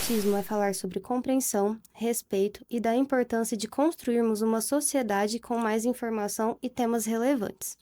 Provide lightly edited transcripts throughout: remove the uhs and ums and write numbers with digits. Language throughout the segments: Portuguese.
autismo é falar sobre compreensão, respeito e da importância de construirmos uma sociedade com mais informação e temas relevantes.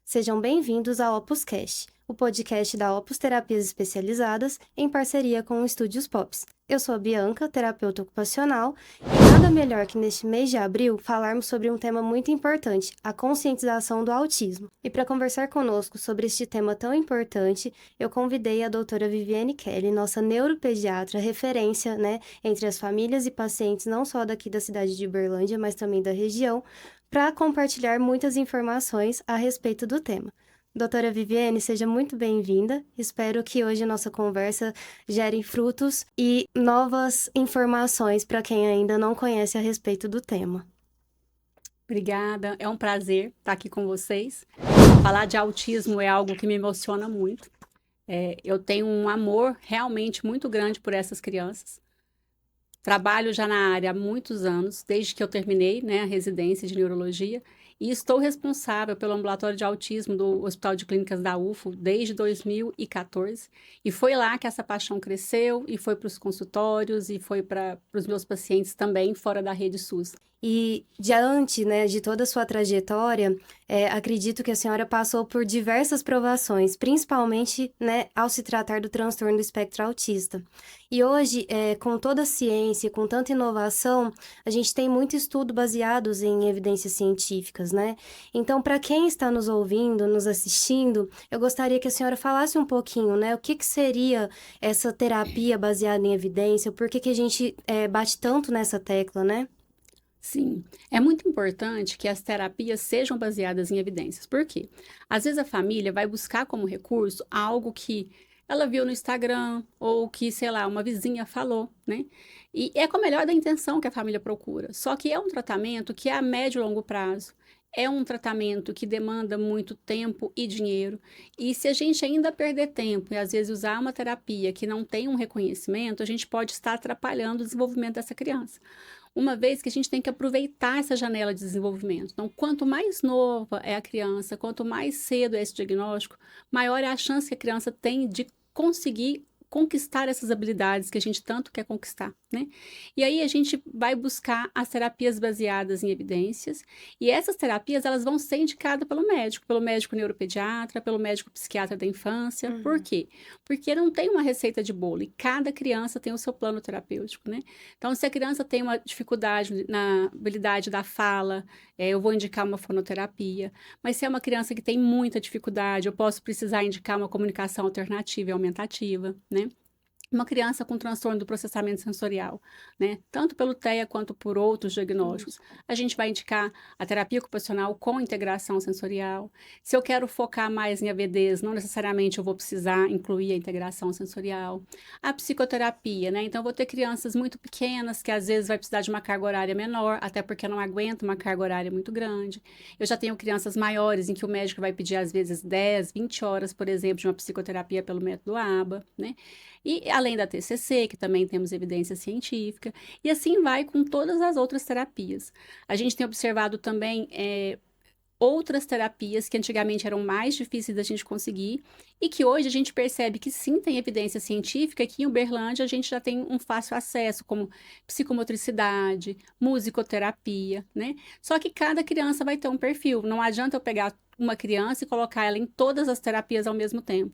Sejam bem-vindos ao OpusCast, o podcast da Opus Terapias Especializadas em parceria com o Estúdios Pops. Eu sou a Bianca, terapeuta ocupacional, e nada melhor que neste mês de abril falarmos sobre um tema muito importante, a conscientização do autismo. E para conversar conosco sobre este tema tão importante, eu convidei a doutora Viviane Kelly, nossa neuropediatra, referência, entre as famílias e pacientes não só daqui da cidade de Uberlândia, mas também da região, para compartilhar muitas informações a respeito do tema. Doutora Viviane, seja muito bem-vinda. Espero que hoje a nossa conversa gere frutos e novas informações para quem ainda não conhece a respeito do tema. Obrigada, é um prazer estar aqui com vocês. Falar de autismo é algo que me emociona muito. Eu tenho um amor realmente muito grande por essas crianças. Trabalho já na área há muitos anos, desde que eu terminei, a residência de neurologia, e estou responsável pelo ambulatório de autismo do Hospital de Clínicas da UFO desde 2014. E foi lá que essa paixão cresceu, e foi para os consultórios, e foi para os meus pacientes também, fora da rede SUS. E diante, de toda a sua trajetória, acredito que a senhora passou por diversas provações, principalmente, ao se tratar do transtorno do espectro autista. E hoje, com toda a ciência, com tanta inovação, a gente tem muito estudo baseados em evidências científicas, Então, para quem está nos ouvindo, nos assistindo, eu gostaria que a senhora falasse um pouquinho, o que seria essa terapia baseada em evidência, por que a gente bate tanto nessa tecla, Sim, é muito importante que as terapias sejam baseadas em evidências. Por quê? Às vezes a família vai buscar como recurso algo que ela viu no Instagram ou que, sei lá, uma vizinha falou, E é com a melhor da intenção que a família procura. Só que é um tratamento que é a médio e longo prazo. É um tratamento que demanda muito tempo e dinheiro. E se a gente ainda perder tempo e às vezes usar uma terapia que não tem um reconhecimento, a gente pode estar atrapalhando o desenvolvimento dessa criança. Uma vez que a gente tem que aproveitar essa janela de desenvolvimento. Então, quanto mais nova é a criança, quanto mais cedo é esse diagnóstico, maior é a chance que a criança tem de conseguir conquistar essas habilidades que a gente tanto quer conquistar, E aí a gente vai buscar as terapias baseadas em evidências, e essas terapias elas vão ser indicadas pelo médico neuropediatra, pelo médico psiquiatra da infância. Por quê? Porque não tem uma receita de bolo, e cada criança tem o seu plano terapêutico, Então, se a criança tem uma dificuldade na habilidade da fala, eu vou indicar uma fonoterapia, mas se é uma criança que tem muita dificuldade, eu posso precisar indicar uma comunicação alternativa e aumentativa, Uma criança com transtorno do processamento sensorial, Tanto pelo TEA quanto por outros diagnósticos. A gente vai indicar a terapia ocupacional com integração sensorial. Se eu quero focar mais em AVDs, não necessariamente eu vou precisar incluir a integração sensorial. A psicoterapia, Então eu vou ter crianças muito pequenas que às vezes vai precisar de uma carga horária menor, até porque não aguento uma carga horária muito grande. Eu já tenho crianças maiores em que o médico vai pedir às vezes 10, 20 horas, por exemplo, de uma psicoterapia pelo método ABA, E além da TCC, que também temos evidência científica, e assim vai com todas as outras terapias. A gente tem observado também outras terapias que antigamente eram mais difíceis da gente conseguir e que hoje a gente percebe que sim tem evidência científica, que em Uberlândia a gente já tem um fácil acesso, como psicomotricidade, musicoterapia, Só que cada criança vai ter um perfil, não adianta eu pegar uma criança e colocar ela em todas as terapias ao mesmo tempo,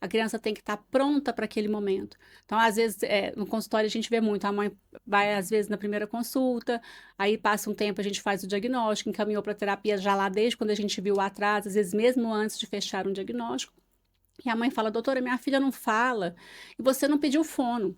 A criança tem que estar pronta para aquele momento. Então, às vezes, no consultório a gente vê muito, a mãe vai, às vezes, na primeira consulta, aí passa um tempo, a gente faz o diagnóstico, encaminhou para terapia já lá desde quando a gente viu o atraso, às vezes mesmo antes de fechar um diagnóstico. E a mãe fala, doutora, minha filha não fala, e você não pediu fono.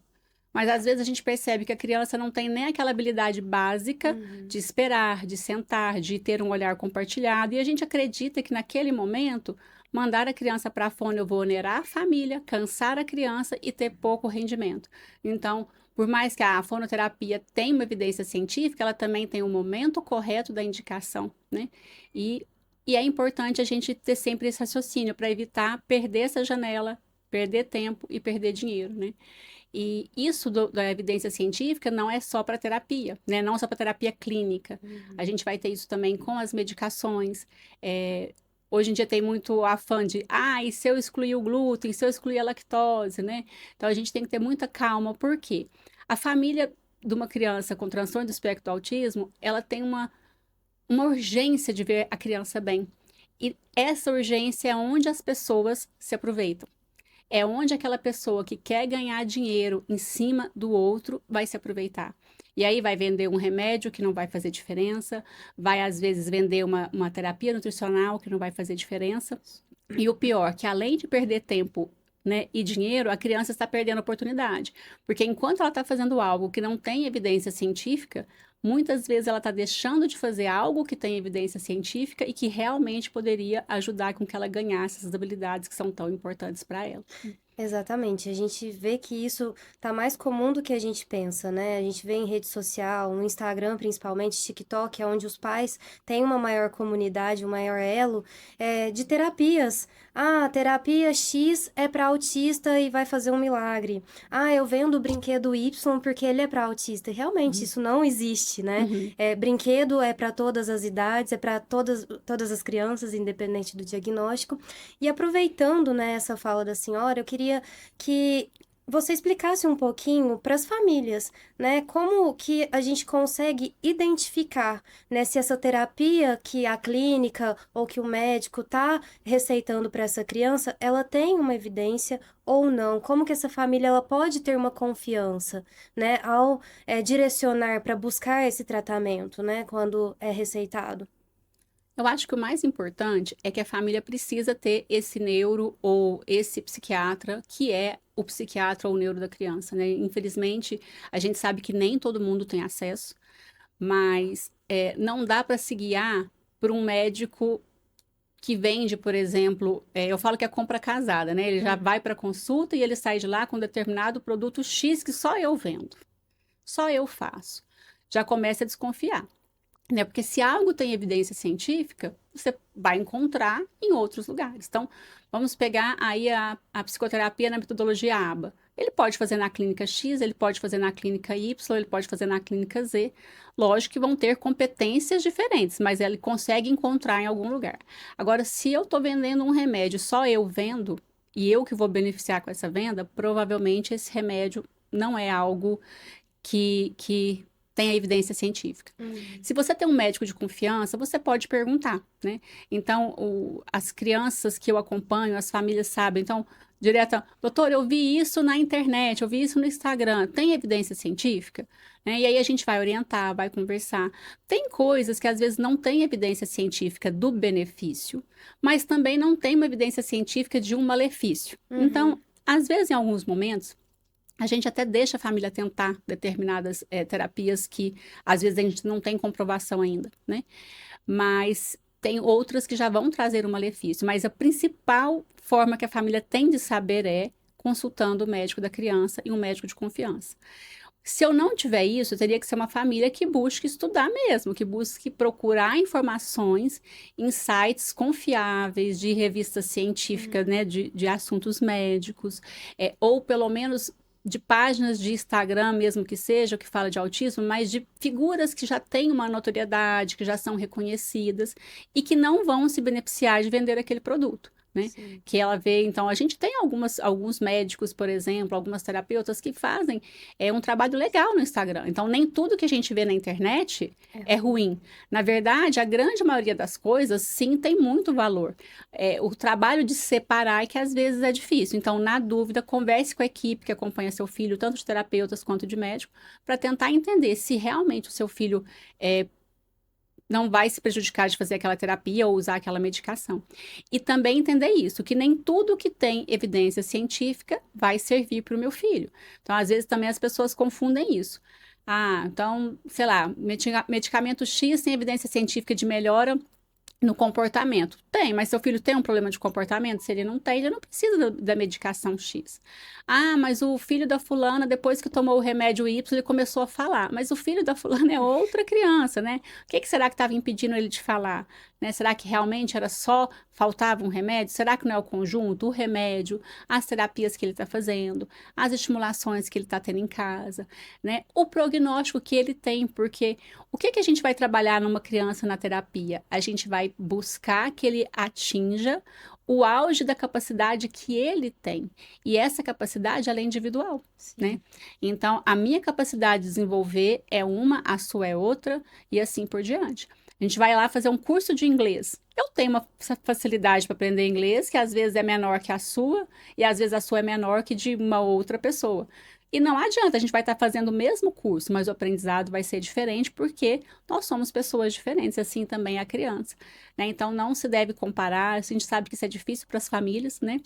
Mas às vezes a gente percebe que a criança não tem nem aquela habilidade básica de esperar, de sentar, de ter um olhar compartilhado. E a gente acredita que naquele momento, mandar a criança para a fono, eu vou onerar a família, cansar a criança e ter pouco rendimento. Então, por mais que a fonoterapia tenha uma evidência científica, ela também tem um momento correto da indicação, E, e é importante a gente ter sempre esse raciocínio para evitar perder essa janela, perder tempo e perder dinheiro, E isso da evidência científica não é só para terapia, Não só para terapia clínica. A gente vai ter isso também com as medicações. Hoje em dia tem muito afã de, e se eu excluir o glúten, se eu excluir a lactose, Então a gente tem que ter muita calma, por quê? A família de uma criança com transtorno do espectro do autismo, ela tem uma urgência de ver a criança bem. E essa urgência é onde as pessoas se aproveitam. É onde aquela pessoa que quer ganhar dinheiro em cima do outro vai se aproveitar. E aí vai vender um remédio que não vai fazer diferença, vai às vezes vender uma terapia nutricional que não vai fazer diferença. E o pior, que além de perder tempo, né, e dinheiro, a criança está perdendo a oportunidade. Porque enquanto ela está fazendo algo que não tem evidência científica, muitas vezes ela está deixando de fazer algo que tem evidência científica e que realmente poderia ajudar com que ela ganhasse essas habilidades que são tão importantes para ela. Exatamente, a gente vê que isso tá mais comum do que a gente pensa, né? A gente vê em rede social, no Instagram principalmente, TikTok, é onde os pais têm uma maior comunidade, um maior elo de terapias. Ah, terapia X é para autista e vai fazer um milagre. Ah, eu vendo o brinquedo Y porque ele é para autista. E realmente, Uhum. isso não existe, né? Uhum. Brinquedo é para todas as idades, é para todas as crianças, independente do diagnóstico. E aproveitando, né, essa fala da senhora, eu queria que você explicasse um pouquinho para as famílias, né, como que a gente consegue identificar, né, se essa terapia que a clínica ou que o médico está receitando para essa criança, ela tem uma evidência ou não, como que essa família ela pode ter uma confiança, né, ao direcionar para buscar esse tratamento, né, quando é receitado. Eu acho que o mais importante é que a família precisa ter esse neuro ou esse psiquiatra, que é o psiquiatra ou o neuro da criança, né? Infelizmente, a gente sabe que nem todo mundo tem acesso, mas não dá para se guiar por um médico que vende, por exemplo, eu falo que é compra casada, né? Ele já vai para consulta e ele sai de lá com determinado produto X que só eu vendo, só eu faço. Já começa a desconfiar, né? Porque se algo tem evidência científica, você vai encontrar em outros lugares. Então, vamos pegar aí a psicoterapia na metodologia ABA. Ele pode fazer na clínica X, ele pode fazer na clínica Y, ele pode fazer na clínica Z. Lógico que vão ter competências diferentes, mas ele consegue encontrar em algum lugar. Agora, se eu estou vendendo um remédio, só eu vendo, e eu que vou beneficiar com essa venda, provavelmente esse remédio não é algo que tem a evidência científica. Se você tem um médico de confiança, você pode perguntar, né? Então, as crianças que eu acompanho, as famílias sabem. Então, direta, doutor, eu vi isso na internet, eu vi isso no Instagram, tem evidência científica? Né? E aí a gente vai orientar, vai conversar. Tem coisas que às vezes não tem evidência científica do benefício, mas também não tem uma evidência científica de um malefício. Uhum. Então, às vezes, em alguns momentos, a gente até deixa a família tentar determinadas terapias que às vezes a gente não tem comprovação ainda, né? Mas tem outras que já vão trazer um malefício. Mas a principal forma que a família tem de saber é consultando o médico da criança e um médico de confiança. Se eu não tiver isso, teria que ser uma família que busque estudar mesmo, que busque procurar informações em sites confiáveis, de revistas científicas, né, de assuntos médicos, ou pelo menos de páginas de Instagram, mesmo que seja, que fala de autismo, mas de figuras que já têm uma notoriedade, que já são reconhecidas e que não vão se beneficiar de vender aquele produto. Né? Sim. Que ela vê, então, a gente tem alguns médicos, por exemplo, algumas terapeutas que fazem um trabalho legal no Instagram. Então, nem tudo que a gente vê na internet é ruim. Na verdade, a grande maioria das coisas, sim, tem muito valor. O trabalho de separar é que às vezes é difícil. Então, na dúvida, converse com a equipe que acompanha seu filho, tanto de terapeutas quanto de médico, para tentar entender se realmente o seu filho não vai se prejudicar de fazer aquela terapia ou usar aquela medicação. E também entender isso, que nem tudo que tem evidência científica vai servir para o meu filho. Então, às vezes, também as pessoas confundem isso. Ah, então, sei lá, medicamento X tem evidência científica de melhora no comportamento. Tem, mas seu filho tem um problema de comportamento? Se ele não tem, ele não precisa da medicação X. Ah, mas o filho da fulana, depois que tomou o remédio Y, ele começou a falar. Mas o filho da fulana é outra criança, né? O que será que estava impedindo ele de falar? Né? Será que realmente era só faltava um remédio? Será que não é o conjunto? O remédio, as terapias que ele está fazendo, as estimulações que ele está tendo em casa, né? O prognóstico que ele tem, porque o que a gente vai trabalhar numa criança na terapia? A gente vai buscar que ele atinja o auge da capacidade que ele tem. E essa capacidade, ela é individual, né? Então, a minha capacidade de desenvolver é uma, a sua é outra, e assim por diante. A gente vai lá fazer um curso de inglês. Eu tenho uma facilidade para aprender inglês, que às vezes é menor que a sua, e às vezes a sua é menor que de uma outra pessoa. E não adianta, a gente vai estar fazendo o mesmo curso, mas o aprendizado vai ser diferente, porque nós somos pessoas diferentes, assim também a criança, né? Então, não se deve comparar, a gente sabe que isso é difícil para as famílias, né?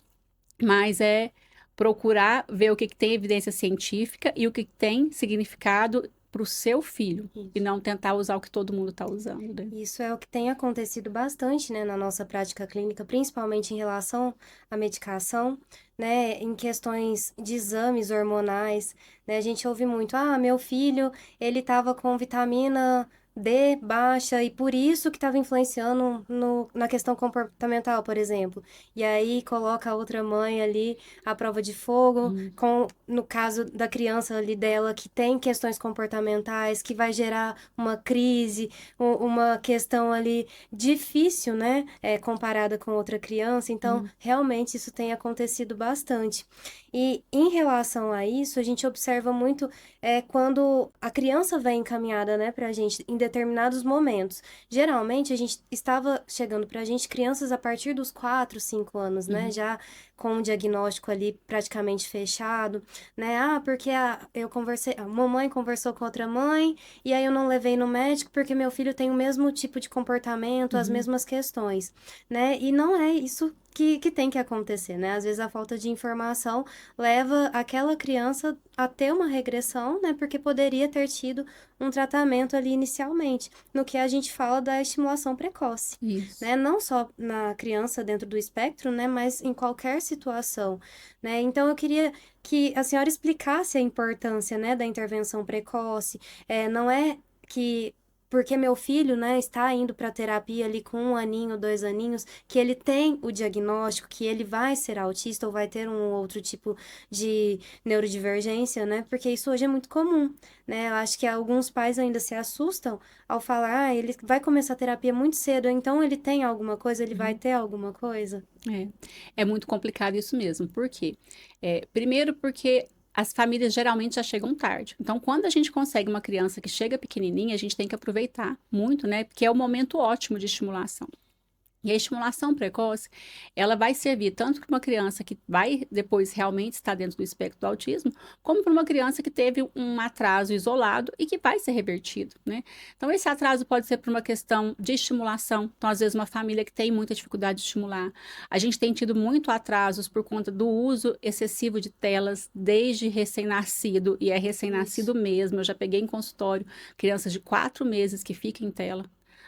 Mas é procurar ver o que tem evidência científica e o que tem significado para o seu filho, e não tentar usar o que todo mundo está usando, né? Isso é o que tem acontecido bastante, né, na nossa prática clínica, principalmente em relação à medicação, né, em questões de exames hormonais, né, a gente ouve muito, meu filho, ele estava com vitamina D baixa e por isso que estava influenciando na questão comportamental, por exemplo. E aí coloca a outra mãe ali à prova de fogo, no caso da criança ali dela que tem questões comportamentais, que vai gerar uma crise, uma questão ali difícil, né? Comparada com outra criança. Então, realmente isso tem acontecido bastante. E em relação a isso, a gente observa muito quando a criança vem encaminhada, né, pra gente em determinados momentos. Geralmente, a gente estava chegando pra gente crianças a partir dos 4, 5 anos, né? Já com um diagnóstico ali praticamente fechado, né? Porque eu conversei, a mamãe conversou com outra mãe, e aí eu não levei no médico porque meu filho tem o mesmo tipo de comportamento, as mesmas questões, né? E não é isso que tem que acontecer, né? Às vezes a falta de informação leva aquela criança a ter uma regressão, né? Porque poderia ter tido um tratamento ali inicialmente, no que a gente fala da estimulação precoce, Isso. né? Não só na criança dentro do espectro, né? Mas em qualquer situação, né? Então eu queria que a senhora explicasse a importância, né, da intervenção precoce. Não é que porque meu filho, né, está indo para terapia ali com 1 aninho, 2 aninhos, que ele tem o diagnóstico, que ele vai ser autista ou vai ter um outro tipo de neurodivergência, né? Porque isso hoje é muito comum, né? Eu acho que alguns pais ainda se assustam ao falar, ele vai começar a terapia muito cedo, então ele tem alguma coisa, ele vai ter alguma coisa. É muito complicado isso mesmo. Por quê? Primeiro porque as famílias geralmente já chegam tarde. Então, quando a gente consegue uma criança que chega pequenininha, a gente tem que aproveitar muito, né? Porque é o momento ótimo de estimulação. E a estimulação precoce, ela vai servir tanto para uma criança que vai depois realmente estar dentro do espectro do autismo, como para uma criança que teve um atraso isolado e que vai ser revertido, né? Então, esse atraso pode ser por uma questão de estimulação. Então, às vezes, uma família que tem muita dificuldade de estimular. A gente tem tido muito atrasos por conta do uso excessivo de telas desde recém-nascido, e é recém-nascido mesmo. Eu já peguei em consultório crianças de 4 meses que ficam em tela,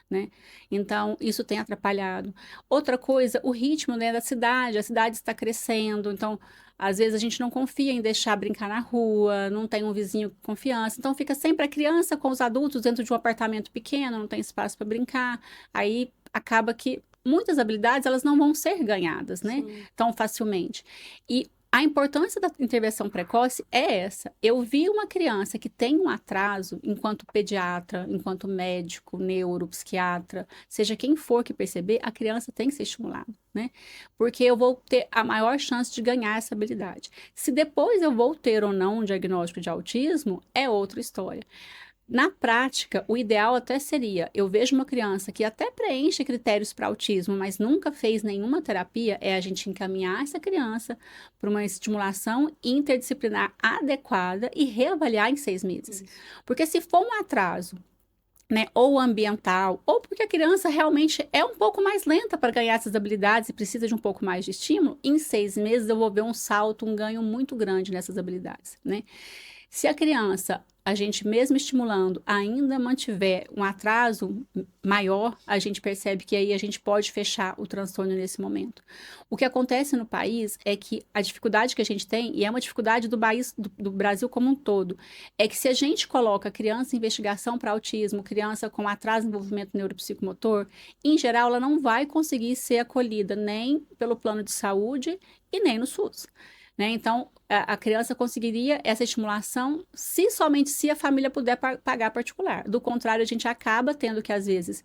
né? Então, isso tem atrapalhado. Outra coisa, o ritmo, né, da cidade, a cidade está crescendo, então, às vezes a gente não confia em deixar brincar na rua, não tem um vizinho com confiança, então fica sempre a criança com os adultos dentro de um apartamento pequeno, não tem espaço para brincar, aí acaba que muitas habilidades, elas não vão ser ganhadas, né, tão facilmente. E a importância da intervenção precoce é essa. Eu vi uma criança que tem um atraso, enquanto pediatra, enquanto médico, neuropsiquiatra, seja quem for que perceber, a criança tem que ser estimulada, né? Porque eu vou ter a maior chance de ganhar essa habilidade. Se depois eu vou ter ou não um diagnóstico de autismo, é outra história. Na prática, o ideal até seria, eu vejo uma criança que até preenche critérios para autismo, mas nunca fez nenhuma terapia, é a gente encaminhar essa criança para uma estimulação interdisciplinar adequada e reavaliar em 6 meses. Porque se for um atraso, né, ou ambiental, ou porque a criança realmente é um pouco mais lenta para ganhar essas habilidades e precisa de um pouco mais de estímulo, em 6 meses eu vou ver um salto, um ganho muito grande nessas habilidades, né? Se a criança, a gente mesmo estimulando, ainda mantiver um atraso maior, a gente percebe que aí a gente pode fechar o transtorno nesse momento. O que acontece no país é que a dificuldade que a gente tem, e é uma dificuldade do Brasil como um todo, é que se a gente coloca criança em investigação para autismo, criança com atraso em desenvolvimento neuropsicomotor, em geral ela não vai conseguir ser acolhida nem pelo plano de saúde e nem no SUS. Né? Então, a criança conseguiria essa estimulação somente se a família puder pagar particular. Do contrário, a gente acaba tendo que, às vezes,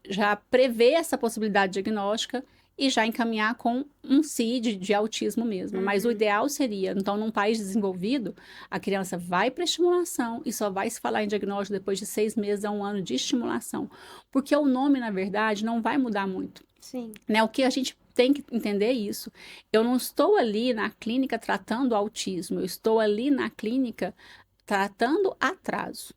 já prever essa possibilidade diagnóstica e já encaminhar com um CID de autismo mesmo. Mas o ideal seria, então, num país desenvolvido, a criança vai para estimulação e só vai se falar em diagnóstico depois de 6 meses a 1 ano de estimulação. Porque o nome, na verdade, não vai mudar muito. Sim. Né? O que a gente tem que entender é isso. Eu não estou ali na clínica tratando autismo, eu estou ali na clínica tratando atraso.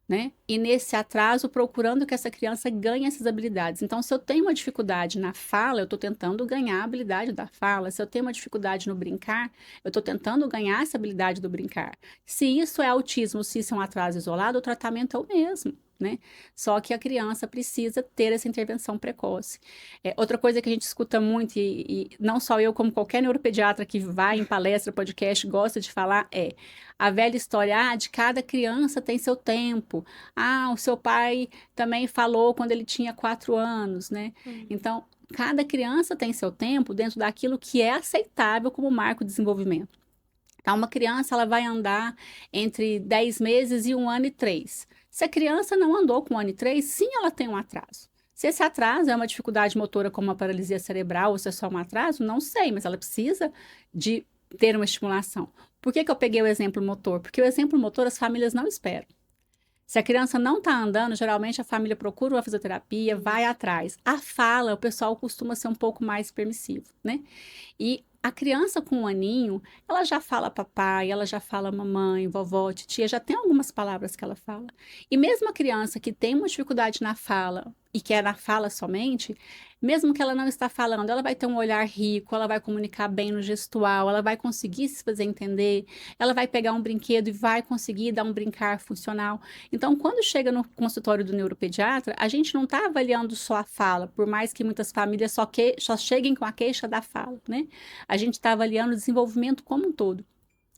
Né? E nesse atraso, procurando que essa criança ganhe essas habilidades. Então, se eu tenho uma dificuldade na fala, eu estou tentando ganhar a habilidade da fala. Se eu tenho uma dificuldade no brincar, eu estou tentando ganhar essa habilidade do brincar. Se isso é autismo, se isso é um atraso isolado, o tratamento é o mesmo. Né? Só que a criança precisa ter essa intervenção precoce. Outra coisa que a gente escuta muito, e não só eu, como qualquer neuropediatra que vai em palestra, podcast, gosta de falar, é a velha história, de cada criança tem seu tempo. O seu pai também falou quando ele tinha 4 anos, né? Então, cada criança tem seu tempo dentro daquilo que é aceitável como marco de desenvolvimento. Então, uma criança, ela vai andar entre 10 meses e 1 ano e 3. Se a criança não andou com 1 ano e 3, sim, ela tem um atraso. Se esse atraso é uma dificuldade motora como uma paralisia cerebral ou se é só um atraso, não sei, mas ela precisa de ter uma estimulação. Por que eu peguei o exemplo motor? Porque o exemplo motor as famílias não esperam. Se a criança não está andando, geralmente a família procura uma fisioterapia, vai atrás. A fala, o pessoal costuma ser um pouco mais permissivo, né? E a criança com 1 aninho, ela já fala papai, ela já fala mamãe, vovó, titia, já tem algumas palavras que ela fala. E mesmo a criança que tem uma dificuldade na fala e que é na fala somente, mesmo que ela não está falando, ela vai ter um olhar rico, ela vai comunicar bem no gestual, ela vai conseguir se fazer entender, ela vai pegar um brinquedo e vai conseguir dar um brincar funcional. Então, quando chega no consultório do neuropediatra, a gente não está avaliando só a fala, por mais que muitas famílias só cheguem com a queixa da fala, né? A gente está avaliando o desenvolvimento como um todo.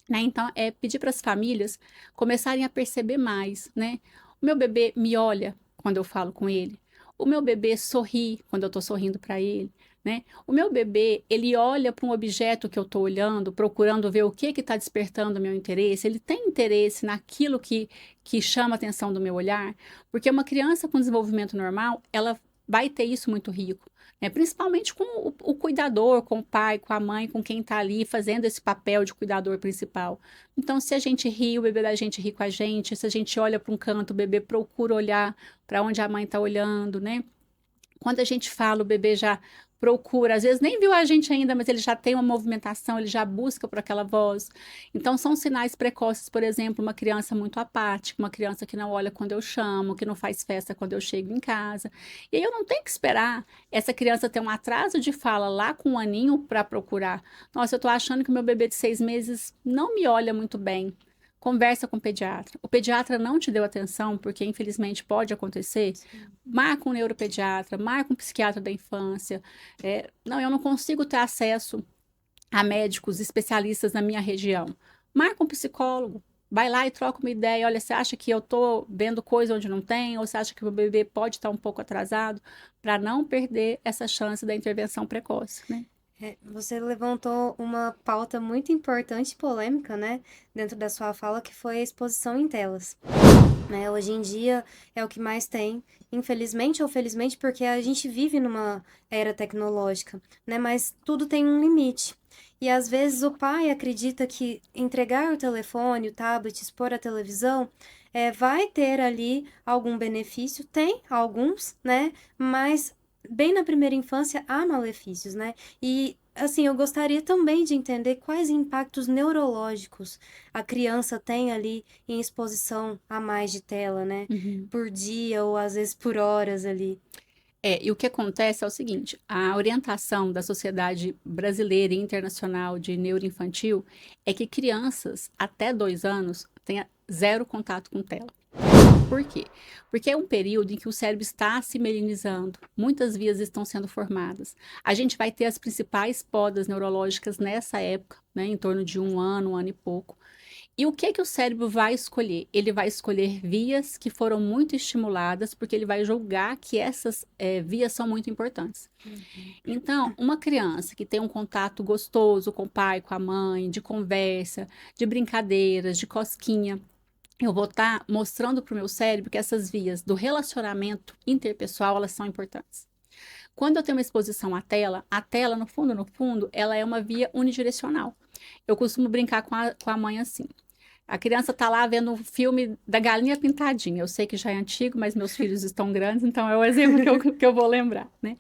Né? Então, é pedir para as famílias começarem a perceber mais, né? O meu bebê me olha quando eu falo com ele. O meu bebê sorri quando eu estou sorrindo para ele, né? O meu bebê, ele olha para um objeto que eu estou olhando, procurando ver o que está despertando o meu interesse. Ele tem interesse naquilo que chama a atenção do meu olhar, porque uma criança com desenvolvimento normal, ela vai ter isso muito rico. Principalmente com o cuidador, com o pai, com a mãe, com quem está ali fazendo esse papel de cuidador principal. Então, se a gente ri, o bebê da gente ri com a gente. Se a gente olha para um canto, o bebê procura olhar para onde a mãe está olhando, né? Quando a gente fala, o bebê já procura, às vezes nem viu a gente ainda, mas ele já tem uma movimentação, ele já busca por aquela voz. Então, são sinais precoces, por exemplo, uma criança muito apática, uma criança que não olha quando eu chamo, que não faz festa quando eu chego em casa. E aí eu não tenho que esperar essa criança ter um atraso de fala lá com 1 aninho para procurar. Nossa, eu estou achando que o meu bebê de 6 meses não me olha muito bem. Conversa com o pediatra. O pediatra não te deu atenção, porque infelizmente pode acontecer. Marca um neuropediatra, marca um psiquiatra da infância. Não, eu não consigo ter acesso a médicos especialistas na minha região. Marca um psicólogo. Vai lá e troca uma ideia. Olha, você acha que eu estou vendo coisa onde não tem? Ou você acha que o bebê pode estar um pouco atrasado? Para não perder essa chance da intervenção precoce, né? Você levantou uma pauta muito importante e polêmica, né, dentro da sua fala, que foi a exposição em telas. Né? Hoje em dia é o que mais tem, infelizmente ou felizmente, porque a gente vive numa era tecnológica, né? Mas tudo tem um limite. E às vezes o pai acredita que entregar o telefone, o tablet, expor a televisão, vai ter ali algum benefício. Tem alguns, né? Mas bem na primeira infância há malefícios, né? E assim, eu gostaria também de entender quais impactos neurológicos a criança tem ali em exposição a mais de tela, né? Por dia ou às vezes por horas ali. E o que acontece é o seguinte: a orientação da Sociedade Brasileira e Internacional de Neuroinfantil é que crianças até 2 anos tenham 0 contato com tela. Por quê? Porque é um período em que o cérebro está se melinizando, muitas vias estão sendo formadas. A gente vai ter as principais podas neurológicas nessa época, né, em torno de 1 ano, 1 ano e pouco. E o que o cérebro vai escolher? Ele vai escolher vias que foram muito estimuladas, porque ele vai julgar que essas vias são muito importantes. Então, uma criança que tem um contato gostoso com o pai, com a mãe, de conversa, de brincadeiras, de cosquinha, eu vou estar mostrando para o meu cérebro que essas vias do relacionamento interpessoal, elas são importantes. Quando eu tenho uma exposição à tela, a tela, no fundo, ela é uma via unidirecional. Eu costumo brincar com a mãe assim. A criança tá lá vendo o filme da Galinha Pintadinha. Eu sei que já é antigo, mas meus filhos estão grandes, então é o exemplo que eu vou lembrar, né?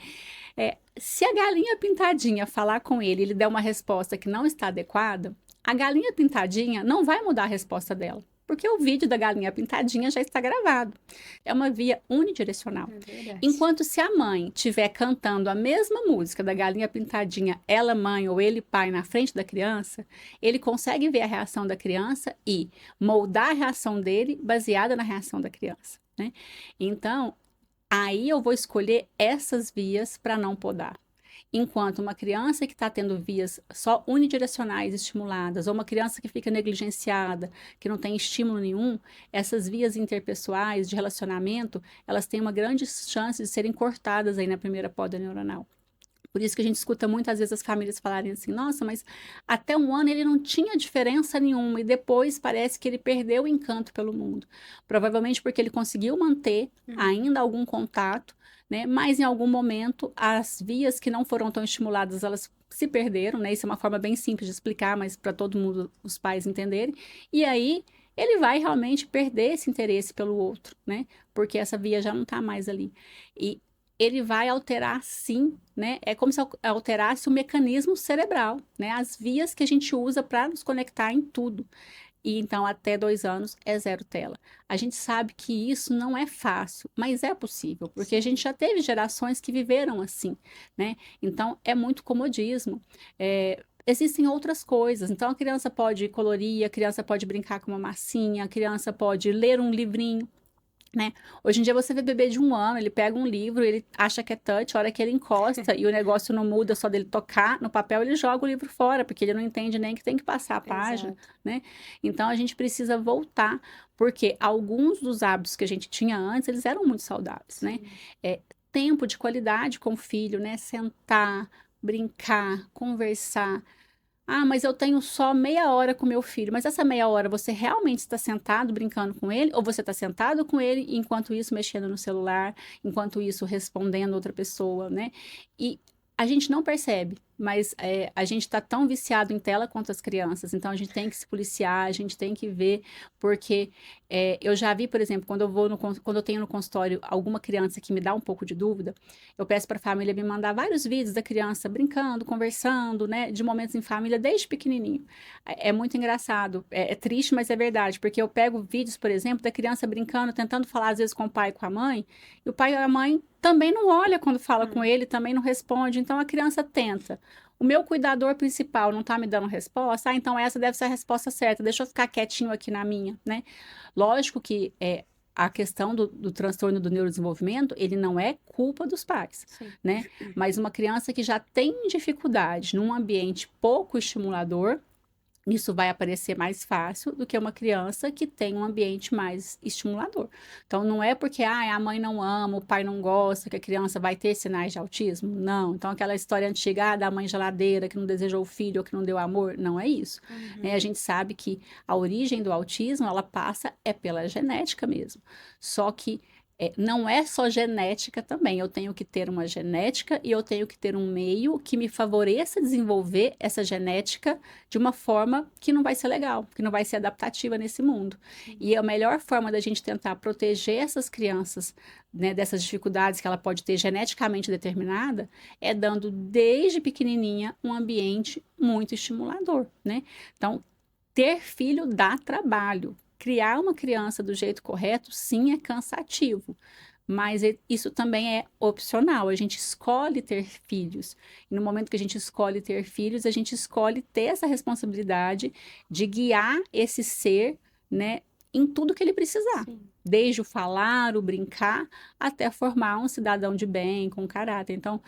Se a galinha pintadinha falar com ele, ele der uma resposta que não está adequada, a galinha pintadinha não vai mudar a resposta dela, porque o vídeo da galinha pintadinha já está gravado. É uma via unidirecional. É verdade. Enquanto se a mãe estiver cantando a mesma música da galinha pintadinha, ela mãe ou ele pai na frente da criança, ele consegue ver a reação da criança e moldar a reação dele baseada na reação da criança, né? Então, aí eu vou escolher essas vias para não podar. Enquanto uma criança que está tendo vias só unidirecionais estimuladas, ou uma criança que fica negligenciada, que não tem estímulo nenhum, essas vias interpessoais de relacionamento, elas têm uma grande chance de serem cortadas aí na primeira poda neuronal. Por isso que a gente escuta muitas vezes as famílias falarem assim, nossa, mas até um ano ele não tinha diferença nenhuma e depois parece que ele perdeu o encanto pelo mundo. Provavelmente porque ele conseguiu manter ainda algum contato, né? Mas em algum momento as vias que não foram tão estimuladas, elas se perderam, né? Isso é uma forma bem simples de explicar, mas para todo mundo, os pais entenderem. E aí ele vai realmente perder esse interesse pelo outro, né? Porque essa via já não está mais ali. E ele vai alterar sim, né? É como se alterasse o mecanismo cerebral, né? As vias que a gente usa para nos conectar em tudo. E então, até 2 anos é zero tela. A gente sabe que isso não é fácil, mas é possível, porque a gente já teve gerações que viveram assim, né? Então, é muito comodismo. Existem outras coisas. Então, a criança pode colorir, a criança pode brincar com uma massinha, a criança pode ler um livrinho, né? Hoje em dia você vê bebê de 1 ano, ele pega um livro, ele acha que é touch, a hora que ele encosta e o negócio não muda, só dele tocar no papel, ele joga o livro fora, porque ele não entende nem que tem que passar a página, Exato. né? Então a gente precisa voltar, porque alguns dos hábitos que a gente tinha antes, eles eram muito saudáveis, né? Tempo de qualidade com o filho, né? Sentar, brincar, conversar. Ah, mas eu tenho só meia hora com meu filho. Mas essa meia hora você realmente está sentado brincando com ele? Ou você está sentado com ele e enquanto isso mexendo no celular, enquanto isso respondendo outra pessoa, né? E a gente não percebe, mas a gente está tão viciado em tela quanto as crianças. Então a gente tem que se policiar, a gente tem que ver, porque eu já vi, por exemplo, quando eu tenho no consultório alguma criança que me dá um pouco de dúvida, eu peço para a família me mandar vários vídeos da criança brincando, conversando, né, de momentos em família desde pequenininho. É muito engraçado, é triste, mas é verdade, porque eu pego vídeos, por exemplo, da criança brincando, tentando falar às vezes com o pai e com a mãe, e o pai e a mãe também não olha quando fala com ele, também não responde, então a criança tenta. O meu cuidador principal não está me dando resposta, então essa deve ser a resposta certa, deixa eu ficar quietinho aqui na minha, né? Lógico que a questão do transtorno do neurodesenvolvimento, ele não é culpa dos pais, Sim. né? Mas uma criança que já tem dificuldade num ambiente pouco estimulador, isso vai aparecer mais fácil do que uma criança que tem um ambiente mais estimulador. Então, não é porque a mãe não ama, o pai não gosta, que a criança vai ter sinais de autismo. Não. Então, aquela história antiga da mãe geladeira que não desejou o filho ou que não deu amor, não é isso. A gente sabe que a origem do autismo, ela passa pela genética mesmo. Só que não é só genética também. Eu tenho que ter uma genética e eu tenho que ter um meio que me favoreça desenvolver essa genética de uma forma que não vai ser legal, que não vai ser adaptativa nesse mundo. E a melhor forma da gente tentar proteger essas crianças, né, dessas dificuldades que ela pode ter geneticamente determinada, é dando desde pequenininha um ambiente muito estimulador, né? Então, ter filho dá trabalho. Criar uma criança do jeito correto, sim, é cansativo, mas isso também é opcional. A gente escolhe ter filhos. E no momento que a gente escolhe ter filhos, a gente escolhe ter essa responsabilidade de guiar esse ser, né, em tudo que ele precisar. Sim. Desde o falar, o brincar, até formar um cidadão de bem, com caráter. Então,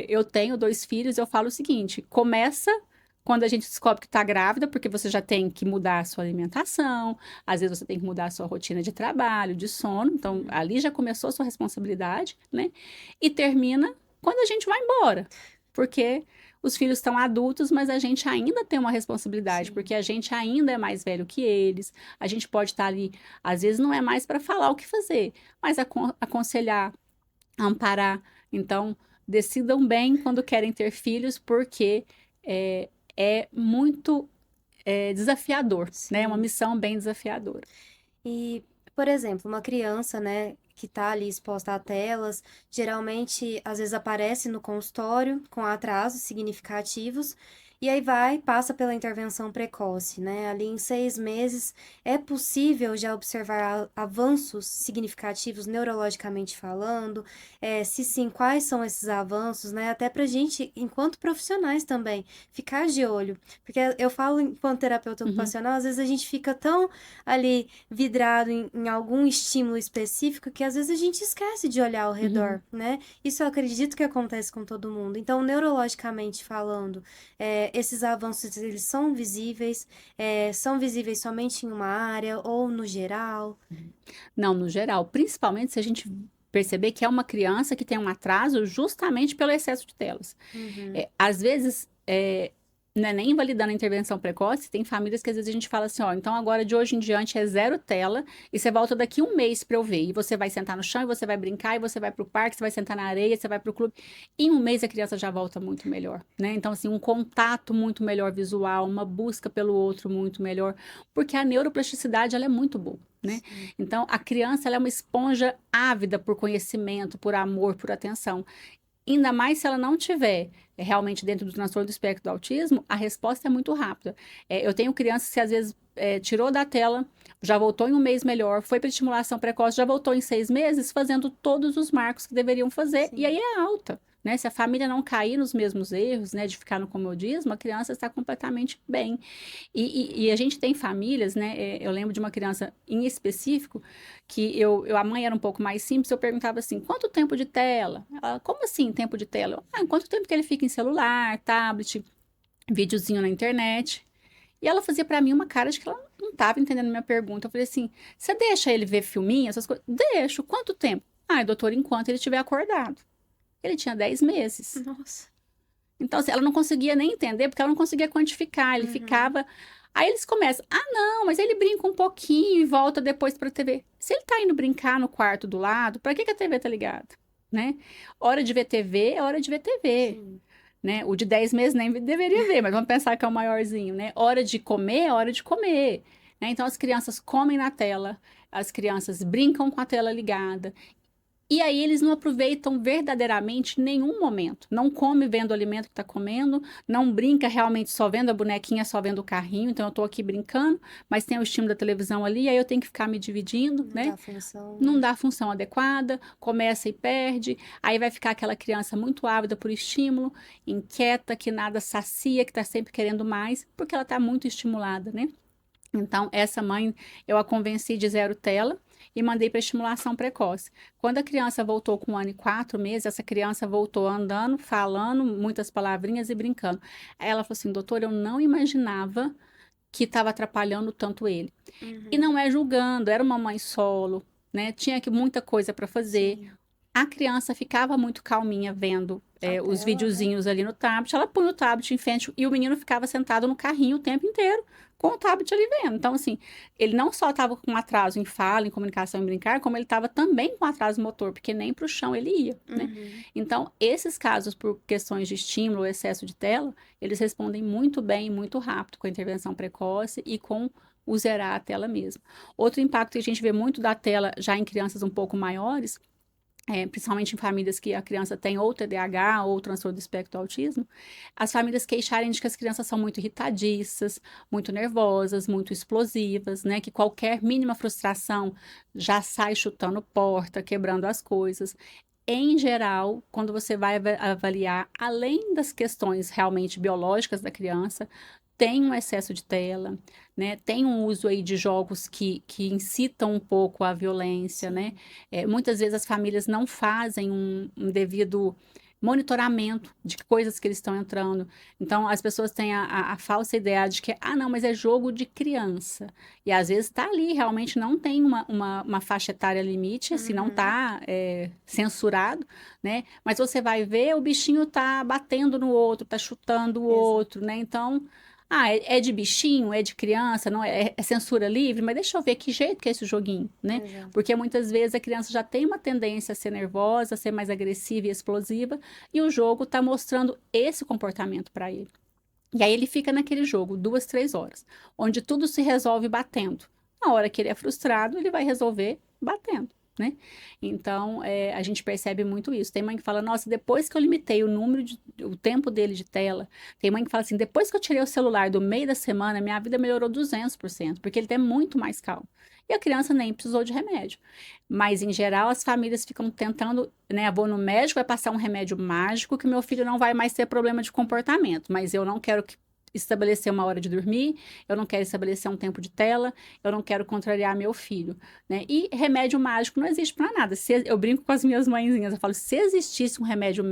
eu tenho 2 filhos, eu falo o seguinte: começa quando a gente descobre que está grávida, porque você já tem que mudar a sua alimentação, às vezes você tem que mudar a sua rotina de trabalho, de sono, então ali já começou a sua responsabilidade, né? E termina quando a gente vai embora, porque os filhos estão adultos, mas a gente ainda tem uma responsabilidade, Sim. porque a gente ainda é mais velho que eles, a gente pode estar ali, às vezes não é mais para falar o que fazer, mas aconselhar, amparar. Então, decidam bem quando querem ter filhos, porque é muito desafiador, né? É uma Sim. missão bem desafiadora. E, por exemplo, uma criança, né, que está ali exposta a telas, geralmente, às vezes aparece no consultório com atrasos significativos, e aí passa pela intervenção precoce, né? Ali em 6 meses é possível já observar avanços significativos neurologicamente falando. Se sim, quais são esses avanços, né? Até pra gente, enquanto profissionais também, ficar de olho. Porque eu falo enquanto terapeuta Uhum, ocupacional, às vezes a gente fica tão ali vidrado em algum estímulo específico que às vezes a gente esquece de olhar ao uhum. redor, né? Isso eu acredito que acontece com todo mundo. Então, neurologicamente falando, esses avanços, eles são visíveis somente em uma área ou no geral? Não, no geral, principalmente se a gente perceber que é uma criança que tem um atraso justamente pelo excesso de telas. Uhum. Às vezes, não é nem invalidando a intervenção precoce, tem famílias que às vezes a gente fala assim, ó, então agora de hoje em diante é zero tela e você volta daqui um mês para eu ver. E você vai sentar no chão, e você vai brincar, e você vai pro parque, você vai sentar na areia, você vai pro clube. Em um mês a criança já volta muito melhor, né? Então, assim, um contato muito melhor visual, uma busca pelo outro muito melhor, porque a neuroplasticidade, ela é muito boa. Né? Sim. Então, a criança ela é uma esponja ávida por conhecimento, por amor, por atenção. Ainda mais se ela não tiver realmente dentro do transtorno do espectro do autismo, a resposta é muito rápida. Eu tenho crianças que às vezes tirou da tela, já voltou em um mês melhor, foi para estimulação precoce, já voltou em 6 meses, fazendo todos os marcos que deveriam fazer, e Sim. aí é alta. Né? Se a família não cair nos mesmos erros, né, de ficar no comodismo, a criança está completamente bem. E a gente tem famílias, né? Eu lembro de uma criança em específico que a mãe era um pouco mais simples, eu perguntava assim, quanto tempo de tela? Ela, como assim tempo de tela? Quanto tempo que ele fica em celular, tablet, videozinho na internet? E ela fazia pra mim uma cara de que ela não estava entendendo a minha pergunta. Eu falei assim, você deixa ele ver filminho, essas coisas? Deixo. Quanto tempo? Doutor, enquanto ele estiver acordado. Ele tinha 10 meses. Nossa. Então, assim, ela não conseguia nem entender, porque ela não conseguia quantificar. Ele Uhum. ficava. Aí eles começam, não, mas ele brinca um pouquinho e volta depois para a TV. Se ele tá indo brincar no quarto do lado, para que a TV tá ligada? Né? Hora de ver TV é hora de ver TV. Sim. Né? O de 10 meses nem deveria ver, mas vamos pensar que é o maiorzinho, né? Hora de comer é hora de comer. Né? Então as crianças comem na tela, as crianças brincam com a tela ligada. E aí eles não aproveitam verdadeiramente nenhum momento. Não come vendo o alimento que está comendo, não brinca realmente só vendo a bonequinha, só vendo o carrinho. Então eu estou aqui brincando, mas tem o estímulo da televisão ali, aí eu tenho que ficar me dividindo, Não né? dá função, Não né? dá a função adequada, começa e perde, aí vai ficar aquela criança muito ávida por estímulo, inquieta, que nada sacia, que está sempre querendo mais, porque ela está muito estimulada, né? Então, essa mãe, eu a convenci de zero tela e mandei para estimulação precoce. Quando a criança voltou com 1 ano e 4 meses, essa criança voltou andando, falando muitas palavrinhas e brincando. Aí ela falou assim, doutor, eu não imaginava que estava atrapalhando tanto ele. E Uhum. não é julgando, era uma mãe solo, né? Tinha muita coisa para fazer. Sim. A criança ficava muito calminha vendo A os tela, né? videozinhos ali no tablet. Ela punha o tablet em frente e o menino ficava sentado no carrinho o tempo inteiro com o tablet ali vendo. Então, assim, ele não só estava com atraso em fala, em comunicação, em brincar, como ele estava também com atraso motor, porque nem para o chão ele ia, né? Uhum. Então, esses casos, por questões de estímulo, excesso de tela, eles respondem muito bem, e muito rápido com a intervenção precoce e com o zerar a tela mesmo. Outro impacto que a gente vê muito da tela já em crianças um pouco maiores principalmente em famílias que a criança tem ou TDAH ou transtorno do espectro do autismo, as famílias queixarem de que as crianças são muito irritadiças, muito nervosas, muito explosivas, né? Que qualquer mínima frustração já sai chutando porta, quebrando as coisas. Em geral, quando você vai avaliar, além das questões realmente biológicas da criança, tem um excesso de tela, né? Tem um uso aí de jogos que incitam um pouco a violência, né? Sim. Muitas vezes as famílias não fazem um devido monitoramento de coisas que eles estão entrando. Então, as pessoas têm a falsa ideia de que, não, mas é jogo de criança. E às vezes está ali, realmente não tem uma faixa etária limite, assim, não Uhum. está censurado, né? Mas você vai ver, o bichinho tá batendo no outro, tá chutando o Exato. outro, né? Então, Ah, é de bichinho, é de criança, não é censura livre, mas deixa eu ver que jeito que é esse joguinho, né? Exato. Porque muitas vezes a criança já tem uma tendência a ser nervosa, a ser mais agressiva e explosiva, e o jogo está mostrando esse comportamento para ele. E aí ele fica naquele jogo 2, 3 horas, onde tudo se resolve batendo. Na hora que ele é frustrado, ele vai resolver batendo, né? Então, a gente percebe muito isso. Tem mãe que fala, nossa, depois que eu limitei o tempo dele de tela, tem mãe que fala assim, depois que eu tirei o celular do meio da semana, minha vida melhorou 200%, porque ele é muito mais calmo. E a criança nem precisou de remédio. Mas, em geral, as famílias ficam tentando, né? Vou no médico, vai passar um remédio mágico que meu filho não vai mais ter problema de comportamento. Mas eu não quero estabelecer uma hora de dormir, eu não quero estabelecer um tempo de tela, eu não quero contrariar meu filho, né? E remédio mágico não existe para nada. Eu brinco com as minhas mãezinhas, eu falo, se existisse um remédio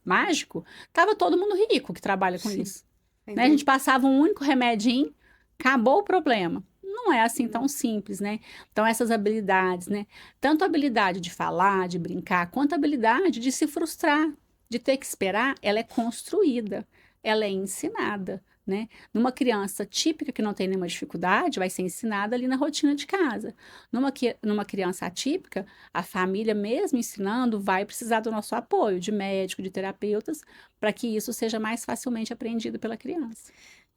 mágico, tava todo mundo rico que trabalha com isso. Né? A gente passava um único remedinho, acabou o problema. Não é assim tão simples, né? Então, essas habilidades, né? Tanto a habilidade de falar, de brincar, quanto a habilidade de se frustrar, de ter que esperar, ela é construída, ela é ensinada, né? Numa criança típica que não tem nenhuma dificuldade, vai ser ensinada ali na rotina de casa. Numa criança atípica, a família, mesmo ensinando, vai precisar do nosso apoio, de médico, de terapeutas, para que isso seja mais facilmente aprendido pela criança.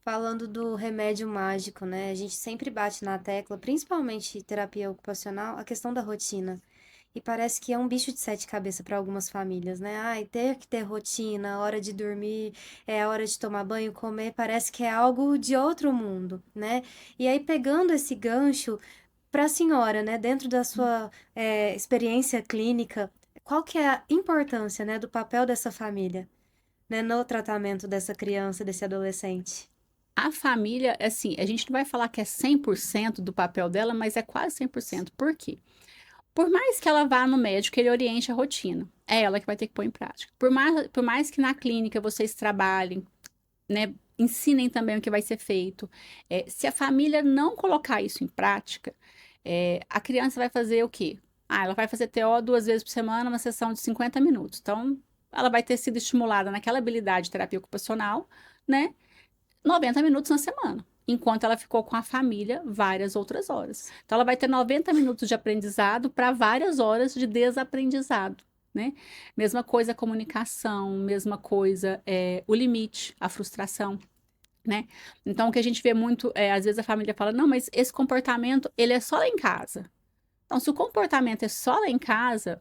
Falando do remédio mágico, né? A gente sempre bate na tecla, principalmente terapia ocupacional, a questão da rotina. E parece que é um bicho de sete cabeças para algumas famílias, né? Ai, ter que ter rotina, hora de dormir, é a hora de tomar banho, comer, parece que é algo de outro mundo, né? E aí, pegando esse gancho para a senhora, né, dentro da sua experiência clínica, qual que é a importância, né, do papel dessa família, né, no tratamento dessa criança, desse adolescente? A família, assim, a gente não vai falar que é 100% do papel dela, mas é quase 100%. Por quê? Por mais que ela vá no médico, ele oriente a rotina. É ela que vai ter que pôr em prática. Por mais que na clínica vocês trabalhem, né, ensinem também o que vai ser feito. Se a família não colocar isso em prática, a criança vai fazer o quê? Ah, ela vai fazer TO 2 vezes por semana, uma sessão de 50 minutos. Então, ela vai ter sido estimulada naquela habilidade de terapia ocupacional, né? 90 minutos na semana, enquanto ela ficou com a família várias outras horas. Então, ela vai ter 90 minutos de aprendizado para várias horas de desaprendizado, né? Mesma coisa a comunicação, mesma coisa o limite, a frustração. Né? Então, o que a gente vê muito, às vezes a família fala, não, mas esse comportamento, ele é só lá em casa. Então, se o comportamento é só lá em casa,